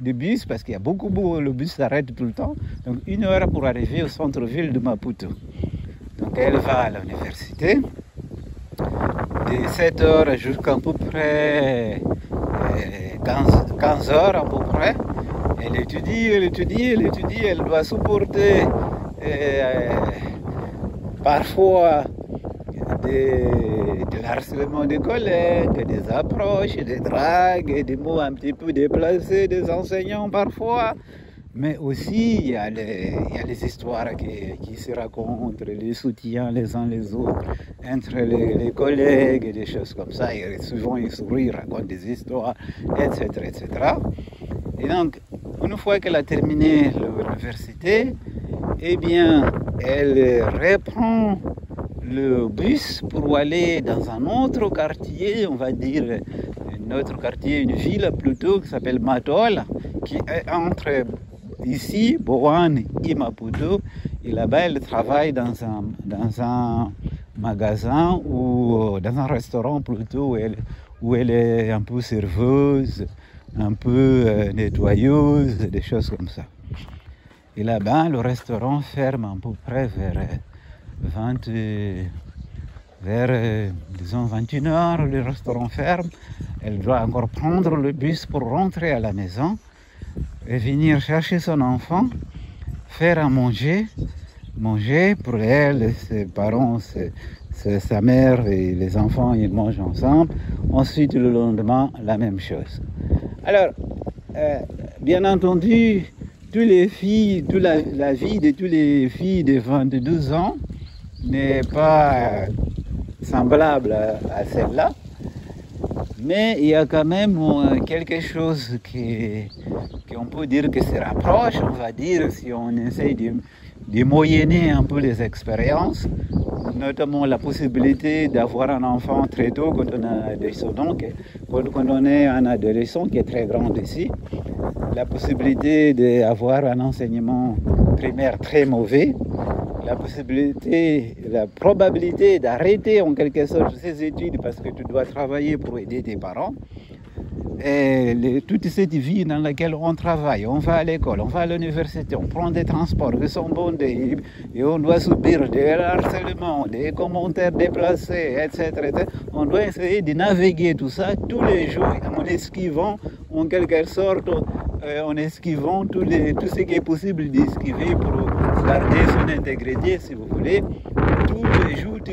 de bus, parce qu'il y a beaucoup, le bus s'arrête tout le temps. Donc 1 heure pour arriver au centre-ville de Maputo. Donc elle va à l'université, de 7 heures jusqu'à peu près 15 heures à peu près. Elle étudie, elle doit supporter parfois de l'harcèlement des collègues, des approches, des dragues, des mots un petit peu déplacés des enseignants parfois. Mais aussi, il y a les histoires qui se racontent, les soutiens les uns les autres, entre les collègues et des choses comme ça. Et souvent, ils sourient, racontent des histoires, etc., etc. Et donc, une fois qu'elle a terminé l'université, eh bien, elle reprend le bus pour aller dans un autre quartier, on va dire un autre quartier, une ville plutôt, qui s'appelle Matola, qui est entre ici, Boane et Maputo. Et là-bas, elle travaille dans un magasin ou dans un restaurant plutôt, où elle est un peu serveuse, un peu nettoyeuse, des choses comme ça. Et là-bas, le restaurant ferme à peu près vers vers, disons, 21h, le restaurant ferme. Elle doit encore prendre le bus pour rentrer à la maison et venir chercher son enfant, faire à manger pour elle, ses parents, sa mère et les enfants, ils mangent ensemble. Ensuite, le lendemain, la même chose. Alors, bien entendu, toutes les filles, la vie de toutes les filles de 22 ans n'est pas semblable à celle-là. Mais il y a quand même quelque chose qu'on peut dire que se rapproche, on va dire, si on essaye de moyenner un peu les expériences, notamment la possibilité d'avoir un enfant très tôt quand on a quand on est un adolescent qui est très grand ici, la possibilité d'avoir un enseignement primaire très mauvais, la probabilité d'arrêter en quelque sorte ses études parce que tu dois travailler pour aider tes parents. Et toute cette vie dans laquelle on travaille, on va à l'école, on va à l'université, on prend des transports qui sont bondés et on doit subir des harcèlements, des commentaires déplacés, etc. On doit essayer de naviguer tout ça tous les jours en esquivant en quelque sorte, en esquivant tout ce qui est possible d'esquiver pour garder son intégrité, si vous voulez, tous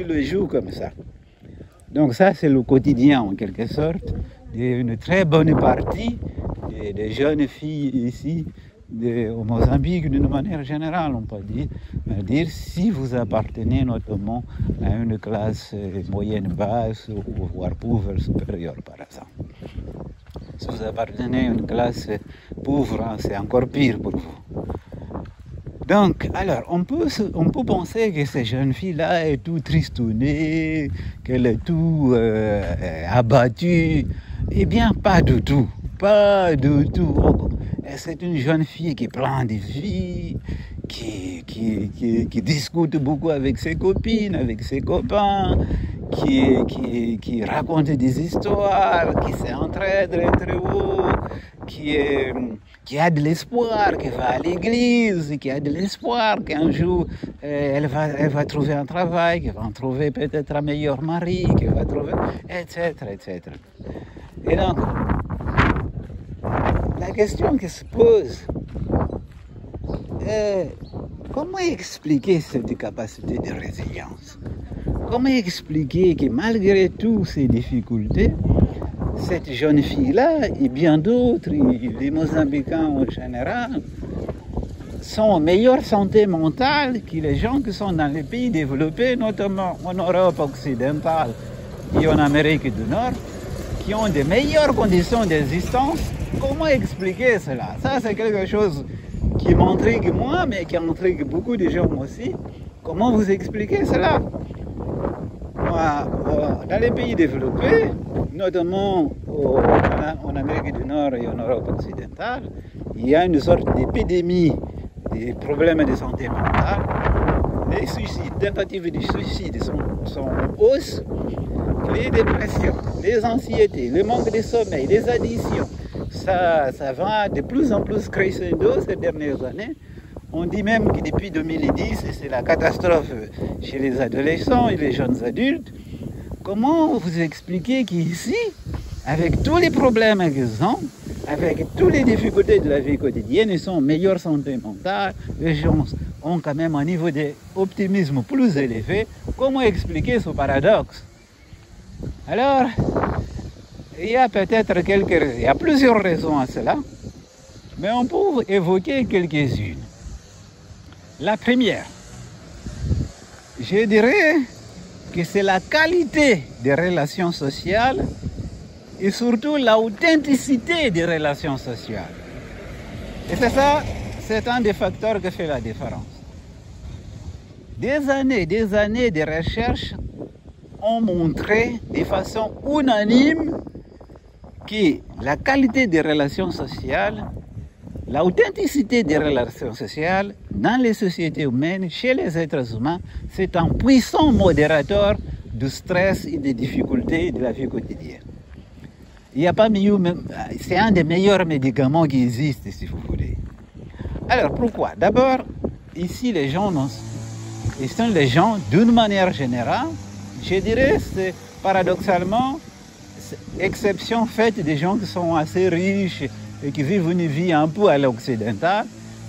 les jours comme ça. Donc ça, c'est le quotidien en quelque sorte d'une très bonne partie des jeunes filles ici au Mozambique d'une manière générale, on peut dire si vous appartenez notamment à une classe moyenne basse ou voire pauvre supérieure par exemple. Si vous appartenez à une classe pauvre, c'est encore pire pour vous. Donc, alors, on peut penser que cette jeune fille-là est tout tristonnée, qu'elle est tout abattue. Eh bien, pas du tout. Pas du tout. C'est une jeune fille qui est pleine de vie, qui discute beaucoup avec ses copines, avec ses copains, qui raconte des histoires, qui s'entraide entre eux, qui a de l'espoir, qui va à l'église, qui a de l'espoir qu'un jour elle va trouver un travail, qu'elle va trouver peut-être un meilleur mari, qu'elle va trouver, etc., etc. Et donc, la question qui se pose est comment expliquer cette capacité de résilience? Comment expliquer que malgré toutes ces difficultés, cette jeune fille-là et bien d'autres, les Mozambicains en général, sont en meilleure santé mentale que les gens qui sont dans les pays développés, notamment en Europe occidentale et en Amérique du Nord, qui ont de meilleures conditions d'existence. Comment expliquer cela? Ça, c'est quelque chose qui m'intrigue moi, mais qui intrigue beaucoup de gens aussi. Comment vous expliquez cela? Dans les pays développés, notamment en Amérique du Nord et en Europe occidentale, il y a une sorte d'épidémie des problèmes de santé mentale. Les suicides, tentatives de suicide sont en hausse. Les dépressions, les anxiétés, le manque de sommeil, les addictions, ça va de plus en plus crescendo ces dernières années. On dit même que depuis 2010, c'est la catastrophe chez les adolescents et les jeunes adultes. Comment vous expliquez qu'ici, avec tous les problèmes qu'ils ont, avec toutes les difficultés de la vie quotidienne, ils sont en meilleure santé mentale, les gens ont quand même un niveau d'optimisme plus élevé. Comment expliquer ce paradoxe? Alors, il y a peut-être il y a plusieurs raisons à cela, mais on peut évoquer quelques-unes. La première, je dirais que c'est la qualité des relations sociales et surtout l'authenticité des relations sociales. Et c'est ça, c'est un des facteurs qui fait la différence. Des années de recherche ont montré de façon unanime que la qualité des relations sociales, l'authenticité des relations sociales dans les sociétés humaines, chez les êtres humains, c'est un puissant modérateur du stress et des difficultés de la vie quotidienne. Il n'y a pas mieux, c'est un des meilleurs médicaments qui existent, si vous voulez. Alors pourquoi? D'abord, ici les gens ils sont les gens, d'une manière générale, je dirais, c'est paradoxalement, exception faite des gens qui sont assez riches et qui vivent une vie un peu à l'occidentale,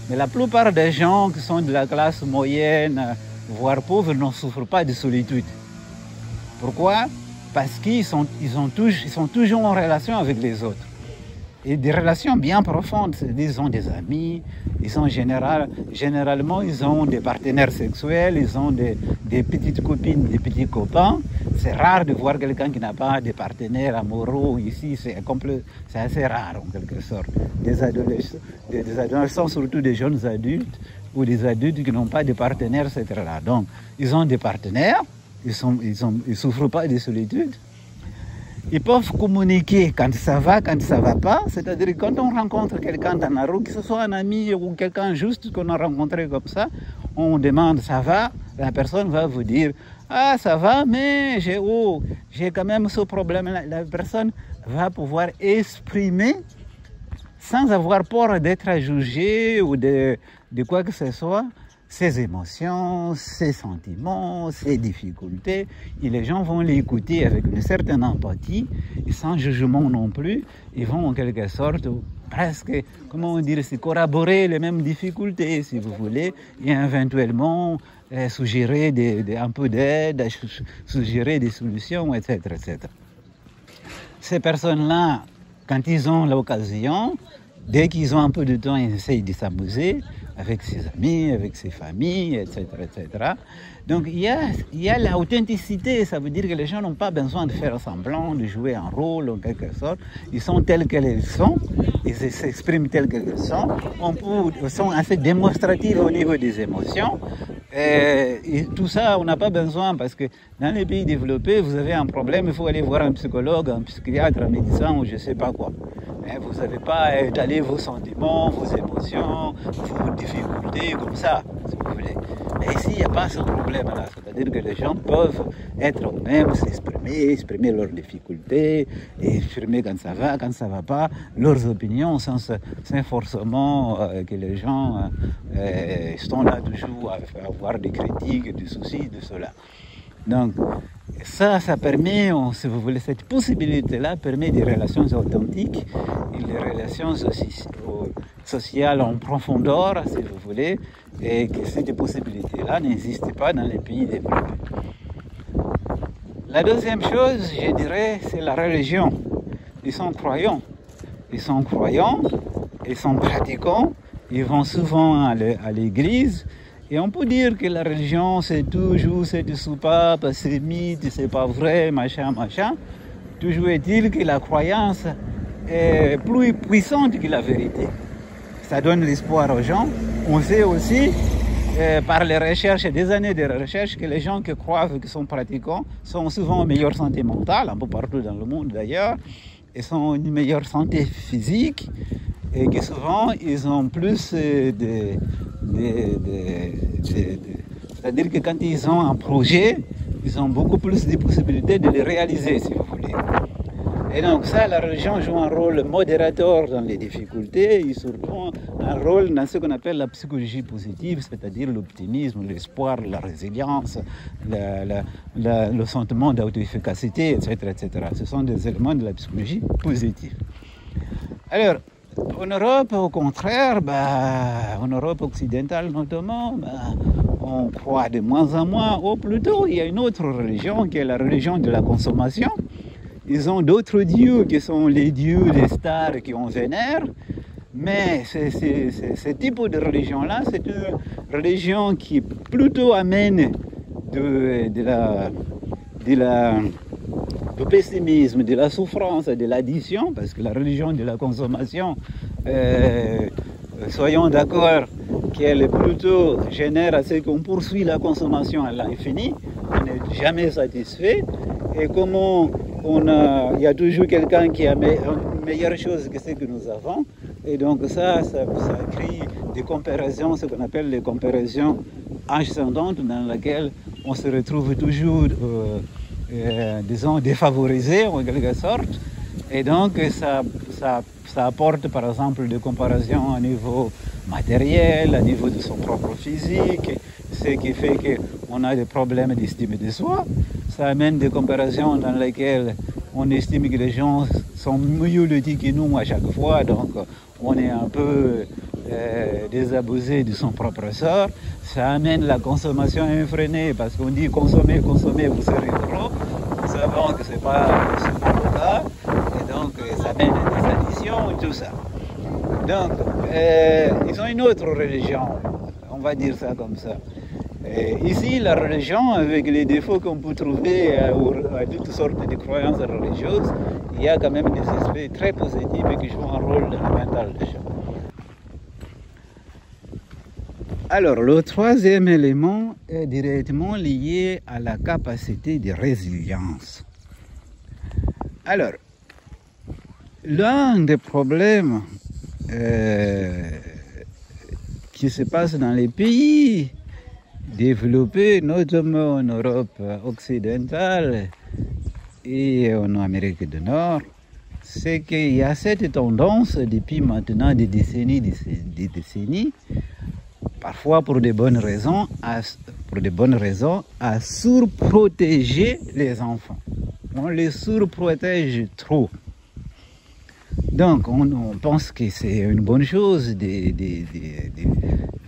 mais la plupart des gens qui sont de la classe moyenne, voire pauvre, ne souffrent pas de solitude. Pourquoi? Parce qu'ils sont toujours en relation avec les autres. Et des relations bien profondes, ils ont des amis, ils ont généralement ils ont des partenaires sexuels, ils ont des petites copines, des petits copains. C'est rare de voir quelqu'un qui n'a pas de partenaires amoureux ici, c'est assez rare en quelque sorte. Des adolescents, surtout des jeunes adultes ou des adultes qui n'ont pas de partenaires, etc. Donc, ils ont des partenaires, ils ne souffrent pas de solitude. Ils peuvent communiquer quand ça va pas. C'est-à-dire quand on rencontre quelqu'un dans la rue, que ce soit un ami ou quelqu'un juste qu'on a rencontré comme ça, on demande ça va, la personne va vous dire ah ça va, mais j'ai quand même ce problème. La personne va pouvoir exprimer sans avoir peur d'être jugée ou de quoi que ce soit, ses émotions, ses sentiments, ses difficultés, et les gens vont l'écouter avec une certaine empathie, et sans jugement non plus. Ils vont en quelque sorte presque, comment dire, corroborer les mêmes difficultés, si vous voulez, et éventuellement suggérer un peu d'aide, suggérer des solutions, etc., etc. Ces personnes-là, quand ils ont l'occasion, dès qu'ils ont un peu de temps, ils essayent de s'amuser avec ses amis, avec ses familles, etc., etc. Donc il y a l'authenticité, ça veut dire que les gens n'ont pas besoin de faire semblant, de jouer un rôle en quelque sorte. Ils sont tels qu'ils sont, ils s'expriment tels qu'ils sont. Ils sont assez démonstratifs au niveau des émotions. Et tout ça, on n'a pas besoin parce que dans les pays développés, vous avez un problème, il faut aller voir un psychologue, un psychiatre, un médecin ou je ne sais pas quoi. Mais vous n'avez pas à étaler vos sentiments, vos émotions, vos difficultés comme ça, si vous voulez. Mais ici, il n'y a pas ce problème-là. C'est-à-dire que les gens peuvent être eux-mêmes, exprimer leurs difficultés, exprimer quand ça va pas, leurs opinions, sans forcément que les gens sont là toujours à avoir des critiques, des soucis, de cela. Donc, ça permet, si vous voulez, cette possibilité-là permet des relations authentiques et des relations sociales en profondeur, si vous voulez, et que cette possibilité-là n'existe pas dans les pays développés. La deuxième chose, je dirais, c'est la religion. Ils sont croyants, ils sont pratiquants, ils vont souvent à l'église. Et on peut dire que la religion, c'est toujours cette soupape, c'est mythe, c'est pas vrai, machin. Toujours est-il que la croyance est plus puissante que la vérité. Ça donne l'espoir aux gens. On sait aussi, par les recherches, des années de recherche, que les gens qui croient, qui sont pratiquants, sont souvent en meilleure santé mentale, un peu partout dans le monde d'ailleurs, et sont en une meilleure santé physique, et que souvent, ils ont plus c'est-à-dire que quand ils ont un projet, ils ont beaucoup plus de possibilités de le réaliser, si vous voulez. Et donc ça, la religion joue un rôle modérateur dans les difficultés et surtout un rôle dans ce qu'on appelle la psychologie positive, c'est-à-dire l'optimisme, l'espoir, la résilience, le sentiment d'auto-efficacité, etc., etc. Ce sont des éléments de la psychologie positive. Alors, en Europe, au contraire, en Europe occidentale notamment, on croit de moins en moins, ou plutôt il y a une autre religion qui est la religion de la consommation. Ils ont d'autres dieux qui sont les dieux des stars qui on vénère, mais ce type de religion-là, c'est une religion qui plutôt amène du pessimisme, de la souffrance, de l'addiction, parce que la religion de la consommation, soyons d'accord qu'elle plutôt génère à ce qu'on poursuit la consommation à l'infini, on n'est jamais satisfait, et comment il y a toujours quelqu'un qui a une meilleure chose que ce que nous avons, et donc ça crée des comparaisons, ce qu'on appelle les comparaisons ascendantes, dans lesquelles on se retrouve toujours disons, défavorisés en quelque sorte, Et donc, ça apporte par exemple des comparaisons au niveau matériel, au niveau de son propre physique, ce qui fait qu'on a des problèmes d'estime de soi. Ça amène des comparaisons dans lesquelles on estime que les gens sont mieux lotis que nous à chaque fois, donc on est un peu désabusé de son propre sort. Ça amène la consommation effrénée parce qu'on dit consommer, consommer, vous serez gros. Nous savons que ce n'est pas le cas. Et donc ça amène des additions et tout ça. Donc ils ont une autre religion, on va dire ça comme ça. Et ici, la religion, avec les défauts qu'on peut trouver à toutes sortes de croyances religieuses, il y a quand même des aspects très positifs qui jouent un rôle dans le mental des gens. Alors, le troisième élément est directement lié à la capacité de résilience. Alors, l'un des problèmes qui se passe dans les pays développés, notamment en Europe occidentale et en Amérique du Nord, c'est qu'il y a cette tendance depuis maintenant des décennies, parfois pour de bonnes raisons, à surprotéger les enfants. On les surprotège trop. Donc on pense que c'est une bonne chose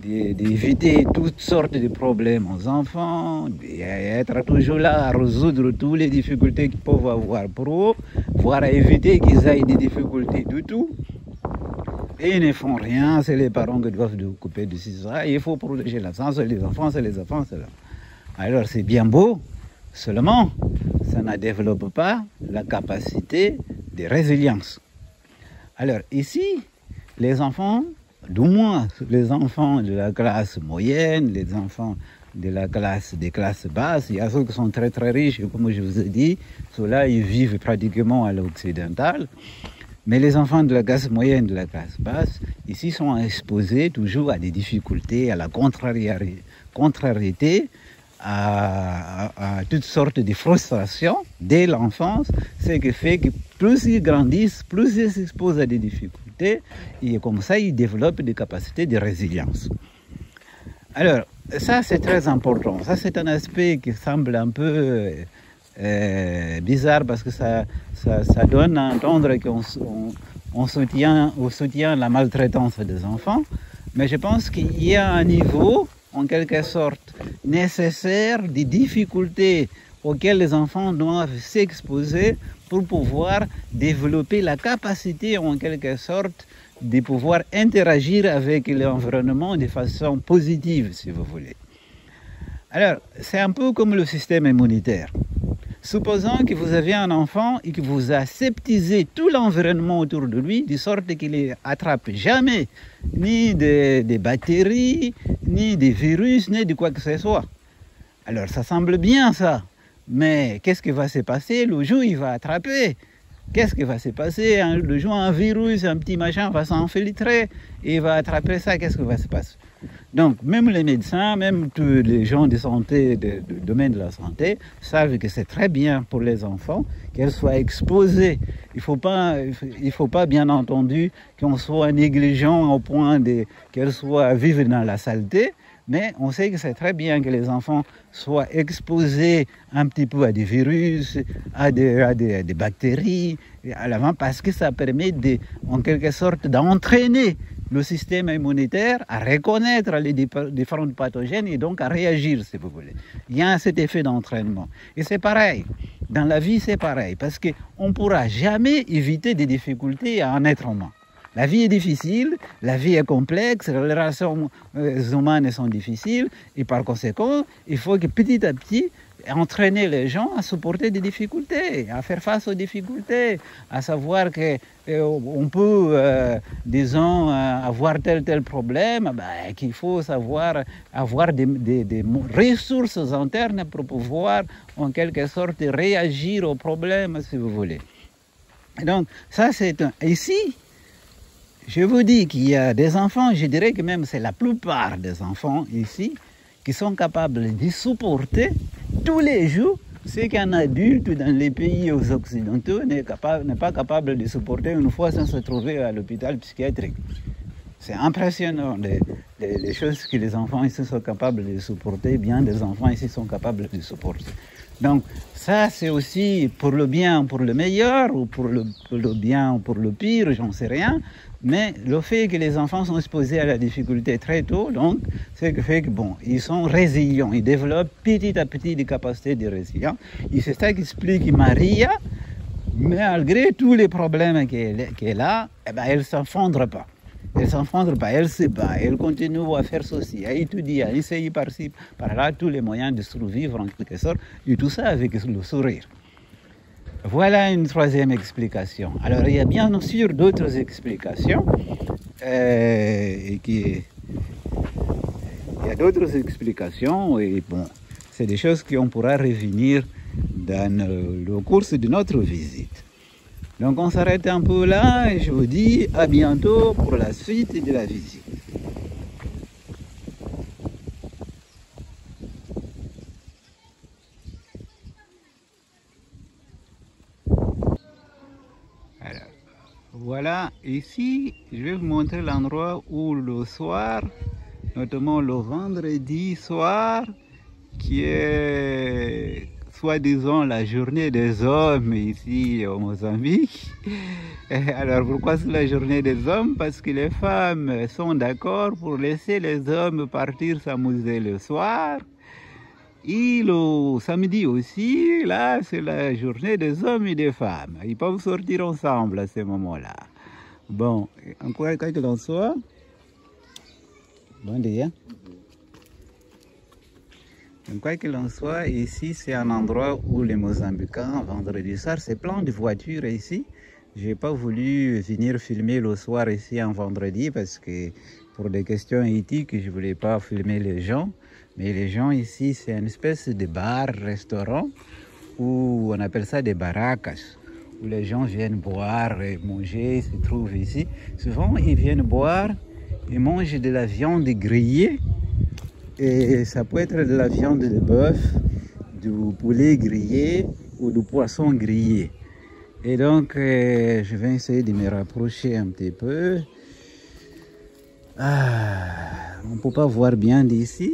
d'éviter toutes sortes de problèmes aux enfants, d'être toujours là à résoudre toutes les difficultés qu'ils peuvent avoir pour eux, voire à éviter qu'ils aient des difficultés du tout. Et ils ne font rien, c'est les parents qui doivent s'occuper de ça. Il faut protéger l'enfant, c'est les enfants, c'est les enfants, c'est là. Alors c'est bien beau, seulement ça ne développe pas la capacité de résilience. Alors ici, les enfants, du moins les enfants de la classe moyenne, les enfants de la classe des classes basses, il y a ceux qui sont très très riches, comme je vous ai dit, ceux-là ils vivent pratiquement à l'occidental. Mais les enfants de la classe moyenne, de la classe basse, ici sont exposés toujours à des difficultés, à la contrariété, à toutes sortes de frustrations dès l'enfance, ce qui fait que plus ils grandissent, plus ils s'exposent à des difficultés, et comme ça ils développent des capacités de résilience. Alors, ça c'est très important, ça c'est un aspect qui semble un peu bizarre parce que ça donne à entendre qu'on soutient la maltraitance des enfants, mais je pense qu'il y a un niveau en quelque sorte nécessaire des difficultés auxquelles les enfants doivent s'exposer pour pouvoir développer la capacité en quelque sorte de pouvoir interagir avec l'environnement de façon positive, si vous voulez. Alors, c'est un peu comme le système immunitaire. Supposons que vous avez un enfant et que vous aseptisez tout l'environnement autour de lui, de sorte qu'il n'attrape jamais ni des bactéries, ni des virus, ni de quoi que ce soit. Alors ça semble bien ça, mais qu'est-ce qui va se passer le jour où il va attraper? Qu'est-ce qui va se passer le jour où un virus, un petit machin va s'infiltrer et il va attraper ça? Qu'est-ce qui va se passer? Donc, même les médecins, même tous les gens de santé, du domaine de la santé, savent que c'est très bien pour les enfants qu'elles soient exposées. Il faut pas bien entendu qu'on soit négligent au point qu'elles soient vivre dans la saleté, mais on sait que c'est très bien que les enfants soient exposés un petit peu à des virus, à des bactéries, à l'avant, parce que ça permet en quelque sorte d'entraîner le système immunitaire à reconnaître les différents pathogènes et donc à réagir, si vous voulez. Il y a cet effet d'entraînement. Et c'est pareil. Dans la vie, c'est pareil. Parce qu'on ne pourra jamais éviter des difficultés à un être humain. La vie est difficile, la vie est complexe, les relations humaines sont difficiles. Et par conséquent, il faut que petit à petit, entraîner les gens à supporter des difficultés, à faire face aux difficultés, à savoir qu'on peut, disons, avoir tel problème, qu'il faut savoir avoir des ressources internes pour pouvoir, en quelque sorte, réagir aux problèmes, si vous voulez. Donc, ça c'est ici, je vous dis qu'il y a des enfants, je dirais que même c'est la plupart des enfants ici, qui sont capables de supporter tous les jours c'est qu'un adulte dans les pays occidentaux n'est pas capable de supporter une fois sans se trouver à l'hôpital psychiatrique. C'est impressionnant les choses que les enfants ici sont capables de supporter, bien des enfants ici sont capables de supporter. Donc ça c'est aussi pour le bien, pour le meilleur, ou pour le bien ou pour le pire, j'en sais rien. Mais le fait que les enfants sont exposés à la difficulté très tôt, donc, c'est que fait que bon, ils sont résilients, ils développent petit à petit des capacités de résilience. Et c'est ça qui explique Maria, malgré tous les problèmes qu'elle a, eh ben, elle ne s'effondre pas. Elle ne s'effondre pas, elle se bat, elle continue à faire ceci, à étudier, à essayer par-ci, par-là, tous les moyens de survivre en quelque sorte, et tout ça avec le sourire. Voilà une troisième explication. Alors, il y a bien sûr d'autres explications. Il y a d'autres explications et bon, c'est des choses qu'on pourra revenir dans le cours de notre visite. Donc, on s'arrête un peu là et je vous dis à bientôt pour la suite de la visite. Voilà, ici, je vais vous montrer l'endroit où le soir, notamment le vendredi soir, qui est soi-disant la journée des hommes ici au Mozambique. Alors pourquoi c'est la journée des hommes? Parce que les femmes sont d'accord pour laisser les hommes partir s'amuser le soir. Et le samedi aussi, là, c'est la journée des hommes et des femmes. Ils peuvent sortir ensemble à ce moment-là. Bon, en quoi qu'il en soit, bon dia. En quoi qu'il en soit, ici, c'est un endroit où les Mozambicains, vendredi soir, c'est plein de voitures ici. Je n'ai pas voulu venir filmer le soir ici un vendredi parce que pour des questions éthiques, je ne voulais pas filmer les gens. Mais les gens ici, c'est une espèce de bar, restaurant, où on appelle ça des barracas, où les gens viennent boire et manger, se trouvent ici. Souvent, ils viennent boire et mangent de la viande grillée. Et ça peut être de la viande de bœuf, du poulet grillé ou du poisson grillé. Et donc, je vais essayer de me rapprocher un petit peu. On ne peut pas voir bien d'ici.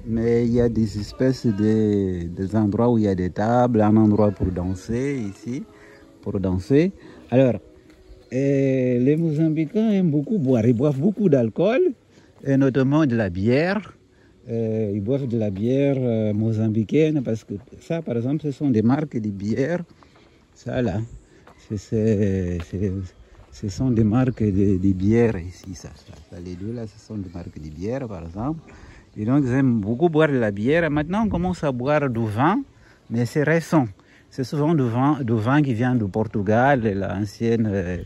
Mais il y a des espèces des endroits où il y a des tables, un endroit pour danser ici, pour danser. Alors, les Mozambicains aiment beaucoup boire, ils boivent beaucoup d'alcool, et notamment de la bière. Ils boivent de la bière mozambicaine parce que ça, par exemple, ce sont des marques de bière. Ça là, ce sont des marques de bière ici. Ça, les deux là, ce sont des marques de bière, par exemple. Et donc, ils aiment beaucoup boire de la bière. Maintenant, on commence à boire du vin, mais c'est récent. C'est souvent du vin qui vient du Portugal, l'ancienne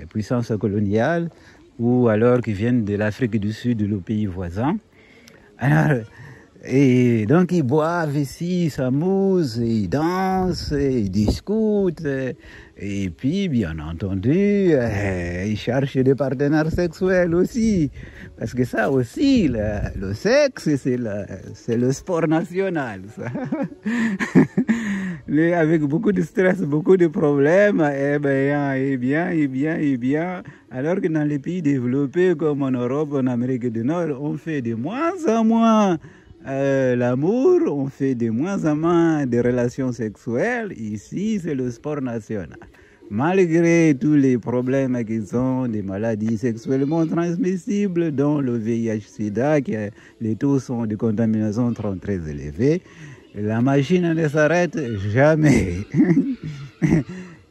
puissance coloniale, ou alors qui viennent de l'Afrique du Sud, le pays voisin. Alors, et donc, ils boivent ici, ils s'amusent, ils dansent, ils discutent. Et puis, bien entendu, ils cherchent des partenaires sexuels aussi. Parce que ça aussi, le sexe, c'est le sport national. Ça. Avec beaucoup de stress, beaucoup de problèmes, et bien. Alors que dans les pays développés comme en Europe, en Amérique du Nord, on fait de moins en moins l'amour, on fait de moins en moins de relations sexuelles. Ici, c'est le sport national. Malgré tous les problèmes qu'ils ont, des maladies sexuellement transmissibles, dont le VIH-Sida, les taux de contamination sont très élevés, la machine ne s'arrête jamais.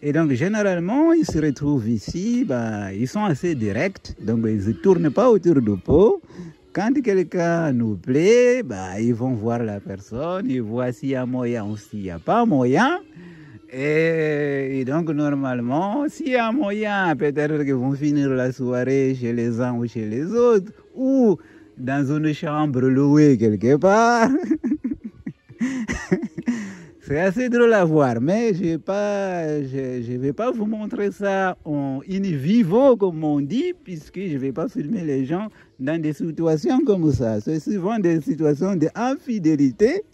Et donc, généralement, ils se retrouvent ici, ils sont assez directs, donc ils ne se tournent pas autour du pot. Quand quelqu'un nous plaît, ils vont voir la personne, ils voient s'il y a moyen ou s'il n'y a pas moyen. Et donc, normalement, s'il y a moyen, peut-être qu'ils vont finir la soirée chez les uns ou chez les autres, ou dans une chambre louée quelque part. C'est assez drôle à voir, mais je ne vais pas vous montrer ça en in vivo, comme on dit, puisque je ne vais pas filmer les gens dans des situations comme ça. C'est souvent des situations d'infidélité,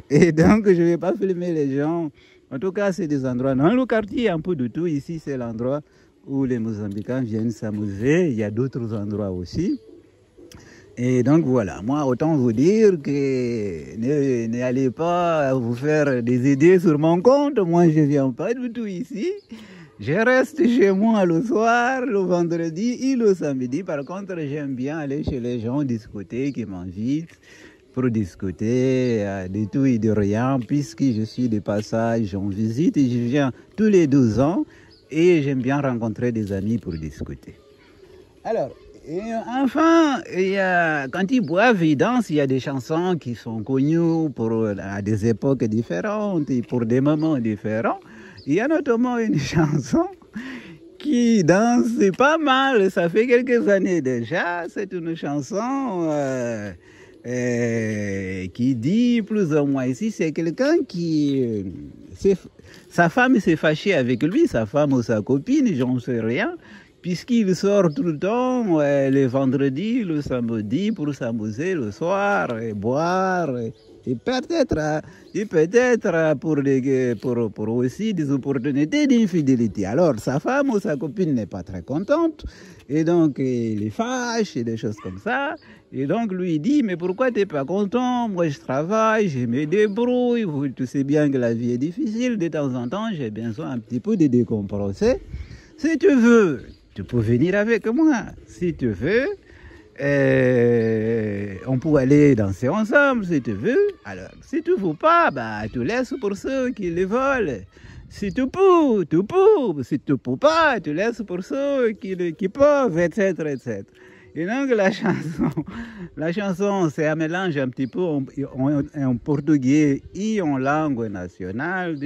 et donc je ne vais pas filmer les gens. En tout cas, c'est des endroits. Dans le quartier, un peu de tout. Ici, c'est l'endroit où les Mozambicains viennent s'amuser. Il y a d'autres endroits aussi. Et donc voilà, moi autant vous dire que n'allez pas vous faire des idées sur mon compte, moi je ne viens pas du tout ici. Je reste chez moi le soir, le vendredi et le samedi. Par contre, j'aime bien aller chez les gens discuter, qui m'invitent pour discuter de tout et de rien, puisque je suis de passage en visite et je viens tous les 12 ans et j'aime bien rencontrer des amis pour discuter. Alors, et enfin, quand ils boivent, ils dansent, il y a des chansons qui sont connues à des époques différentes et pour des moments différents. Il y a notamment une chanson qui danse pas mal, ça fait quelques années déjà. C'est une chanson qui dit plus ou moins ici, c'est quelqu'un qui... sa femme s'est fâchée avec lui, sa femme ou sa copine, j'en sais rien. Puisqu'il sort tout le temps, le vendredi, le samedi, pour s'amuser le soir, et boire, et peut-être pour aussi des opportunités d'infidélité. Alors, sa femme ou sa copine n'est pas très contente, et donc il est fâche, et des choses comme ça. Et donc, lui dit, mais pourquoi tu n'es pas content? Moi, je travaille, je me débrouille, tu sais bien que la vie est difficile, de temps en temps, j'ai besoin un petit peu de décompresser. Si tu veux, tu peux venir avec moi. Si tu veux, on peut aller danser ensemble, si tu veux. Alors, si tu ne veux pas, bah, tu laisses pour ceux qui le veulent. Si tu peux, tu peux. Si tu ne peux pas, tu laisses pour ceux qui peuvent, etc., etc. Et donc, la chanson, c'est un mélange un petit peu en portugais et en langue nationale.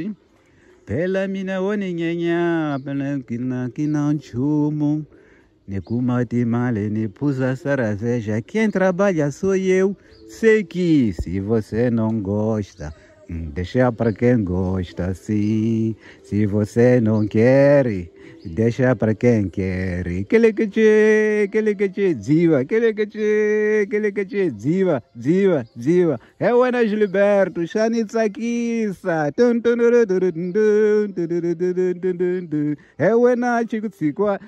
Pela mina woni nyenya pela kina chumo ne kumati male ne pusa saraveja quem trabalha sou eu sei que se você não gosta deixa para quem gosta sim se você não quer deixa para quem quer aquele que te diva é o Ana Gilberto Xanitsakisa é o Ana Chico Tsikwa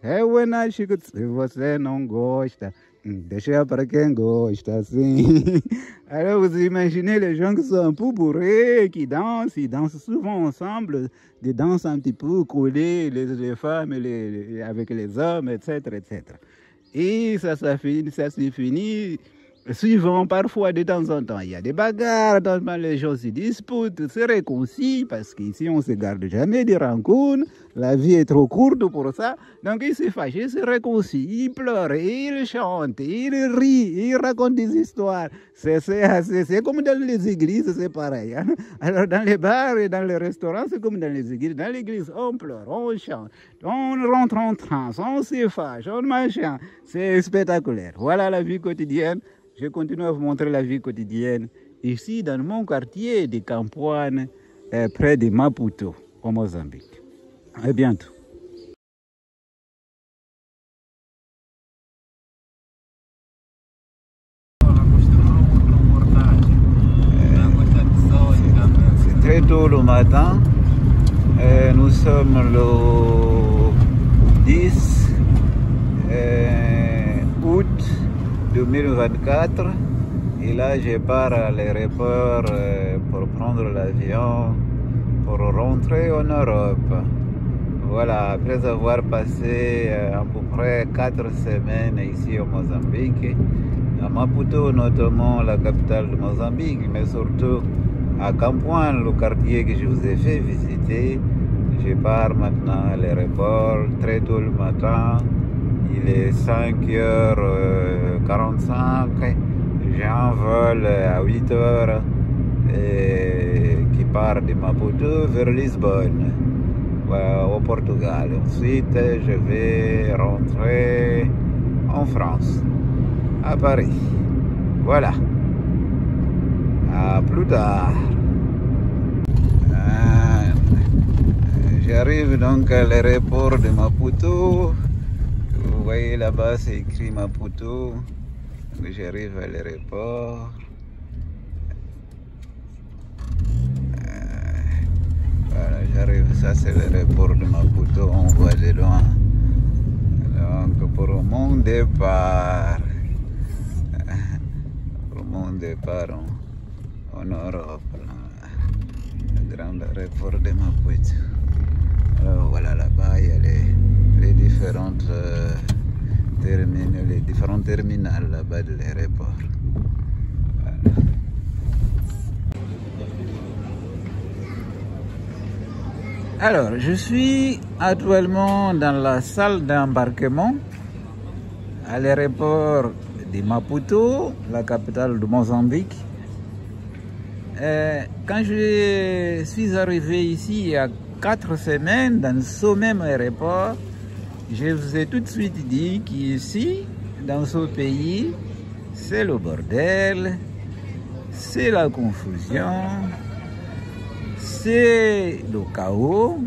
é o Ana Chico se você não gosta deixa para quem gosta, sim. Alors vous imaginez les gens qui sont un peu bourrés, qui dansent, ils dansent souvent ensemble, des danses un petit peu collées, les femmes avec les hommes, etc., etc. Et ça se finit suivant parfois de temps en temps. Il y a des bagarres, les gens se disputent, se réconcilient, parce qu'ici on ne se garde jamais des rencontres, la vie est trop courte pour ça. Donc ils se fâchent, ils se réconcilient, ils pleurent, ils chantent, ils rient, ils racontent des histoires. C'est comme dans les églises, c'est pareil. Hein? Alors dans les bars et dans les restaurants, c'est comme dans les églises. Dans l'église, on pleure, on chante, on rentre en transe, on se fâche, on machin. C'est spectaculaire. Voilà la vie quotidienne. Je continue à vous montrer la vie quotidienne ici dans mon quartier de Campoane, près de Maputo, au Mozambique. À bientôt. C'est très tôt le matin. Nous sommes le 10 août 2024 et là je pars à l'aéroport pour prendre l'avion pour rentrer en Europe. Voilà, après avoir passé à peu près 4 semaines ici au Mozambique, à Maputo notamment, la capitale de Mozambique, mais surtout à Campoane, le quartier que je vous ai fait visiter. Je pars maintenant à l'aéroport très tôt le matin. Il est 5h45, j'ai un vol à 8h qui part de Maputo vers Lisbonne, au Portugal. Ensuite, je vais rentrer en France, à Paris. Voilà. À plus tard. J'arrive donc à l'aéroport de Maputo. Vous voyez là-bas, c'est écrit Maputo. J'arrive à l'aéroport. Voilà, j'arrive, ça c'est l'aéroport de Maputo, on voit de loin. Donc pour mon départ, en Europe, le grand aéroport de Maputo. Alors voilà, là-bas il y a les différentes terminales là-bas de l'aéroport. Voilà. Alors, je suis actuellement dans la salle d'embarquement à l'aéroport de Maputo, la capitale de Mozambique. Quand je suis arrivé ici il y a 4 semaines dans ce même aéroport, je vous ai tout de suite dit qu'ici, dans ce pays, c'est le bordel, c'est la confusion, c'est le chaos,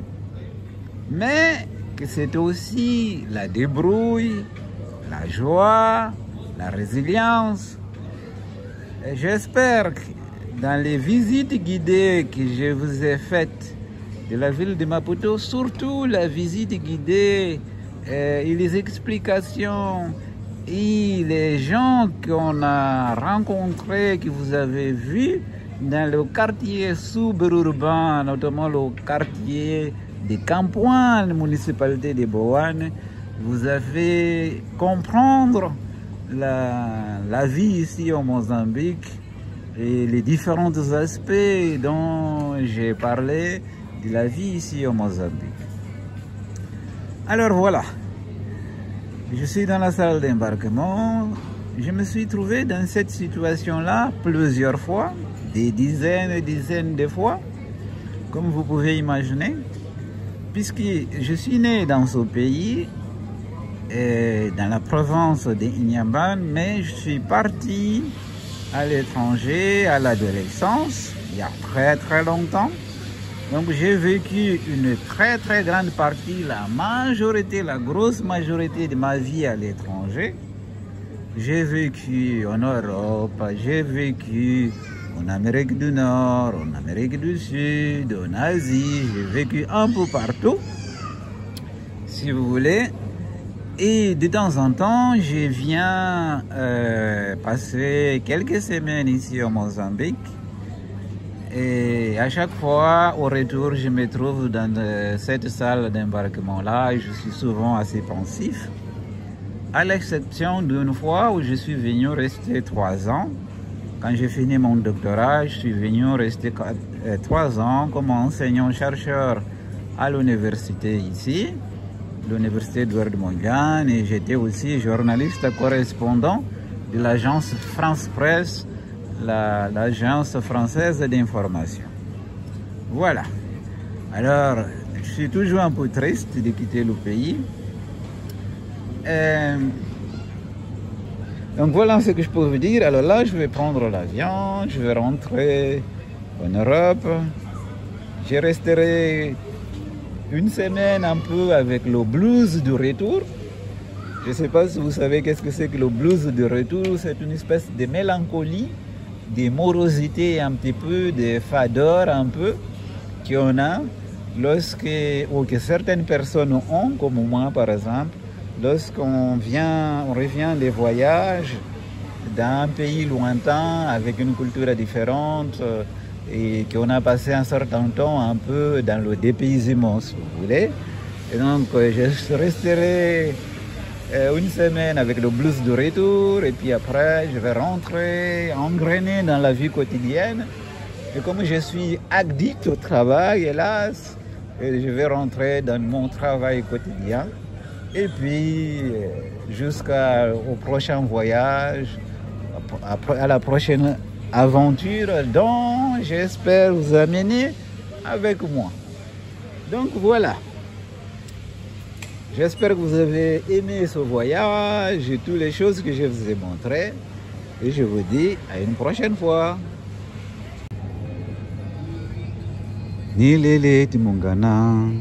mais que c'est aussi la débrouille, la joie, la résilience. J'espère que dans les visites guidées que je vous ai faites de la ville de Maputo, surtout la visite guidée et les explications et les gens qu'on a rencontrés, que vous avez vus dans le quartier suburbain, notamment le quartier de Campoine, municipalité de Boane, vous avez comprendre la vie ici au Mozambique et les différents aspects dont j'ai parlé de la vie ici au Mozambique. Alors voilà, je suis dans la salle d'embarquement. Je me suis trouvé dans cette situation-là plusieurs fois, des dizaines et dizaines de fois, comme vous pouvez imaginer, puisque je suis né dans ce pays, dans la province de Inhambane, mais je suis parti à l'étranger à l'adolescence, il y a très très longtemps. Donc j'ai vécu une très très grande partie, la grosse majorité de ma vie à l'étranger. J'ai vécu en Europe, j'ai vécu en Amérique du Nord, en Amérique du Sud, en Asie, j'ai vécu un peu partout, si vous voulez. Et de temps en temps, je viens passer quelques semaines ici au Mozambique. Et à chaque fois, au retour, je me trouve dans cette salle d'embarquement-là et je suis souvent assez pensif. À l'exception d'une fois où je suis venu rester 3 ans. Quand j'ai fini mon doctorat, je suis venu rester 3 ans comme enseignant-chercheur à l'université ici, l'université Edouard Mondlane, et j'étais aussi journaliste correspondant de l'agence France Presse, l'agence française d'information. Voilà. Alors, je suis toujours un peu triste de quitter le pays. Donc voilà ce que je peux vous dire. Alors là, je vais prendre l'avion, je vais rentrer en Europe. Je resterai une semaine un peu avec le blues du retour. Je ne sais pas si vous savez qu'est-ce que c'est que le blues du retour. C'est une espèce de mélancolie, de morosité un petit peu, de fadeur un peu, qu'on a ou que certaines personnes ont, comme moi par exemple, lorsqu'on revient des voyages dans un pays lointain avec une culture différente et qu'on a passé un certain temps un peu dans le dépaysement, si vous voulez. Et donc, je resterai une semaine avec le blues de retour et puis après, je vais rentrer, engrainer dans la vie quotidienne. Et comme je suis addict au travail, hélas, je vais rentrer dans mon travail quotidien. Et puis, jusqu'au prochain voyage, à la prochaine aventure dont j'espère vous amener avec moi. Donc voilà. J'espère que vous avez aimé ce voyage et toutes les choses que je vous ai montrées. Et je vous dis à une prochaine fois. Nilele timungana.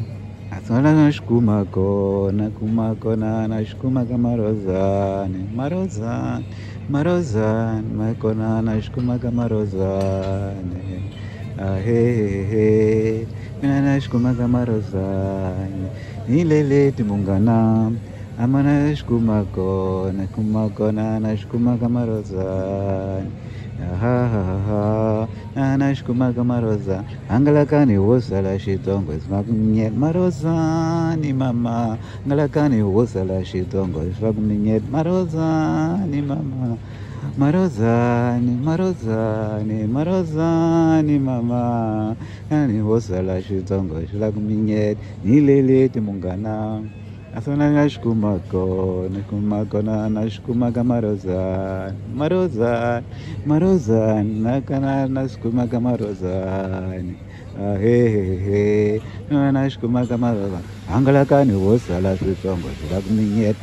Asona nashkumako, nakumako na nashkumaka marozane. Marozane, marozane, makona nashkumaka marozane. Ahehehe, nashkumaka marozane. Nilele timungana. Amana shkumako, nakumako na nashkumaka marozane. Nashkumaka maroza. Angalakani wosala shitongo ismakumnyet marozani mama. Angalakani wosala shitongo ismakumnyet marozani mama. Marozani, marozani, marozani mama. Ani wosala shitongo ismakumnyet. Nilele timungana. Asana nashkumako, nakumako na nashkumaka marozan, marozan, marozan, nakana nashkumaka marozan. Ahehehe, nashkumaka marozan. Angalakani wosala shitongo shilakuminyet.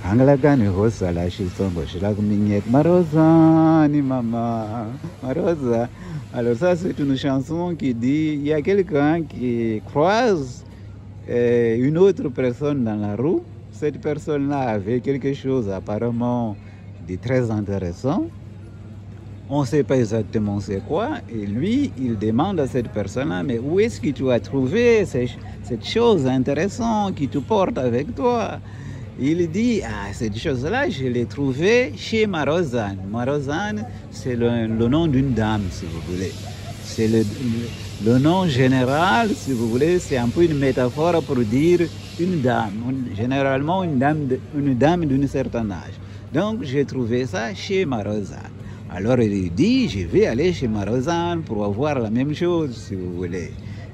Angalakani wosala shitongo shilakuminyet. Marozani mama, marozan. Alors ça c'est une chanson qui dit, il y a quelqu'un qui croise une autre personne dans la rue. Cette personne-là avait quelque chose apparemment de très intéressant. On ne sait pas exactement c'est quoi. Et lui, il demande à cette personne-là, mais où est-ce que tu as trouvé cette chose intéressante qui te porte avec toi? Il dit, ah, cette chose-là, je l'ai trouvée chez Marozane. Marozane, c'est le nom d'une dame, si vous voulez. C'est le nom général, si vous voulez, c'est un peu une métaphore pour dire une dame, généralement une dame d'un certain âge. Donc j'ai trouvé ça chez Marozane. Alors il dit, je vais aller chez Marozane pour avoir la même chose, si vous voulez.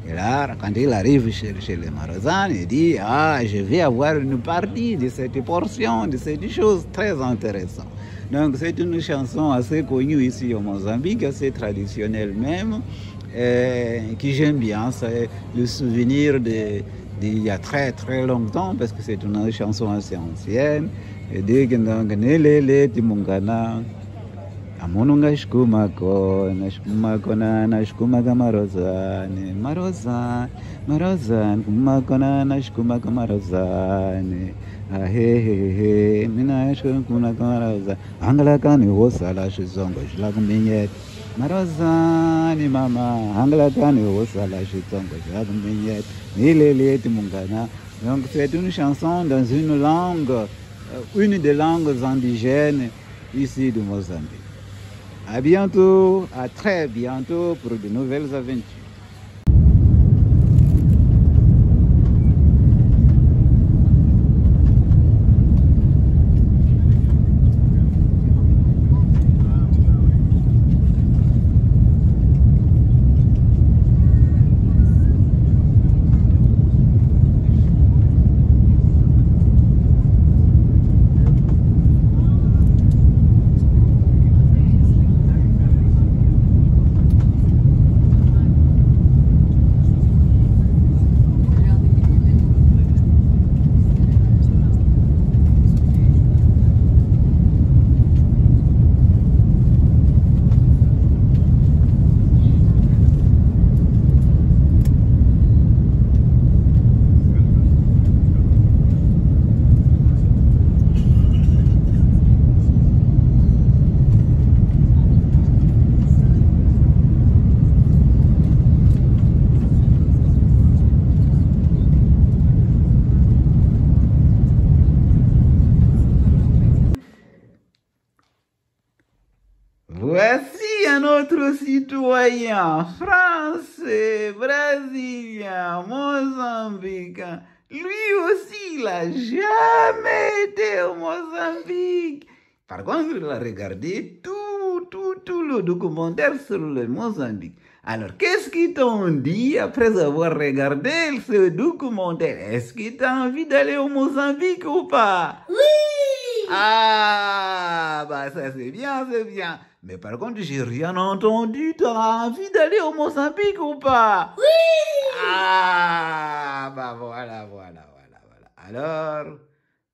Et là, quand il arrive chez les Marozane, il dit, ah, je vais avoir une partie de cette portion, de cette chose très intéressante. Donc c'est une chanson assez connue ici au Mozambique, assez traditionnelle même, que j'aime bien. C'est le souvenir d'il y a très très longtemps, parce que c'est une chanson assez ancienne. Et dit que Nelele Timungana, Amonunga Shkumako, Nashkumako na Nashkumaka Marozane, Marozane, Marozane, Kumakona Nashkumaka Marozane. Ahehehe, mina shkumaka marozane. Angalakani wosala shizongo shilakuminyet. Marozani mama, Angalakani wosala shizongo shilakuminyet. Nilele timungana. Donc c'est une chanson dans une langue, une des langues indigènes ici du Mozambique. À bientôt, à très bientôt pour de nouvelles aventures. Voici un autre citoyen français, brésilien, mozambicain. Lui aussi, il n'a jamais été au Mozambique. Par contre, il a regardé tout le documentaire sur le Mozambique. Alors, qu'est-ce qu'ils t'ont dit après avoir regardé ce documentaire? Est-ce que tu as envie d'aller au Mozambique ou pas? Oui! Ah, bah ça c'est bien, c'est bien. Mais par contre, j'ai rien entendu. Tu as envie d'aller au Mozambique ou pas? Oui! Ah, bah voilà. Alors,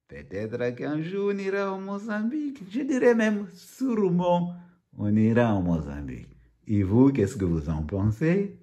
peut-être qu'un jour on ira au Mozambique. Je dirais même sûrement on ira au Mozambique. Et vous, qu'est-ce que vous en pensez?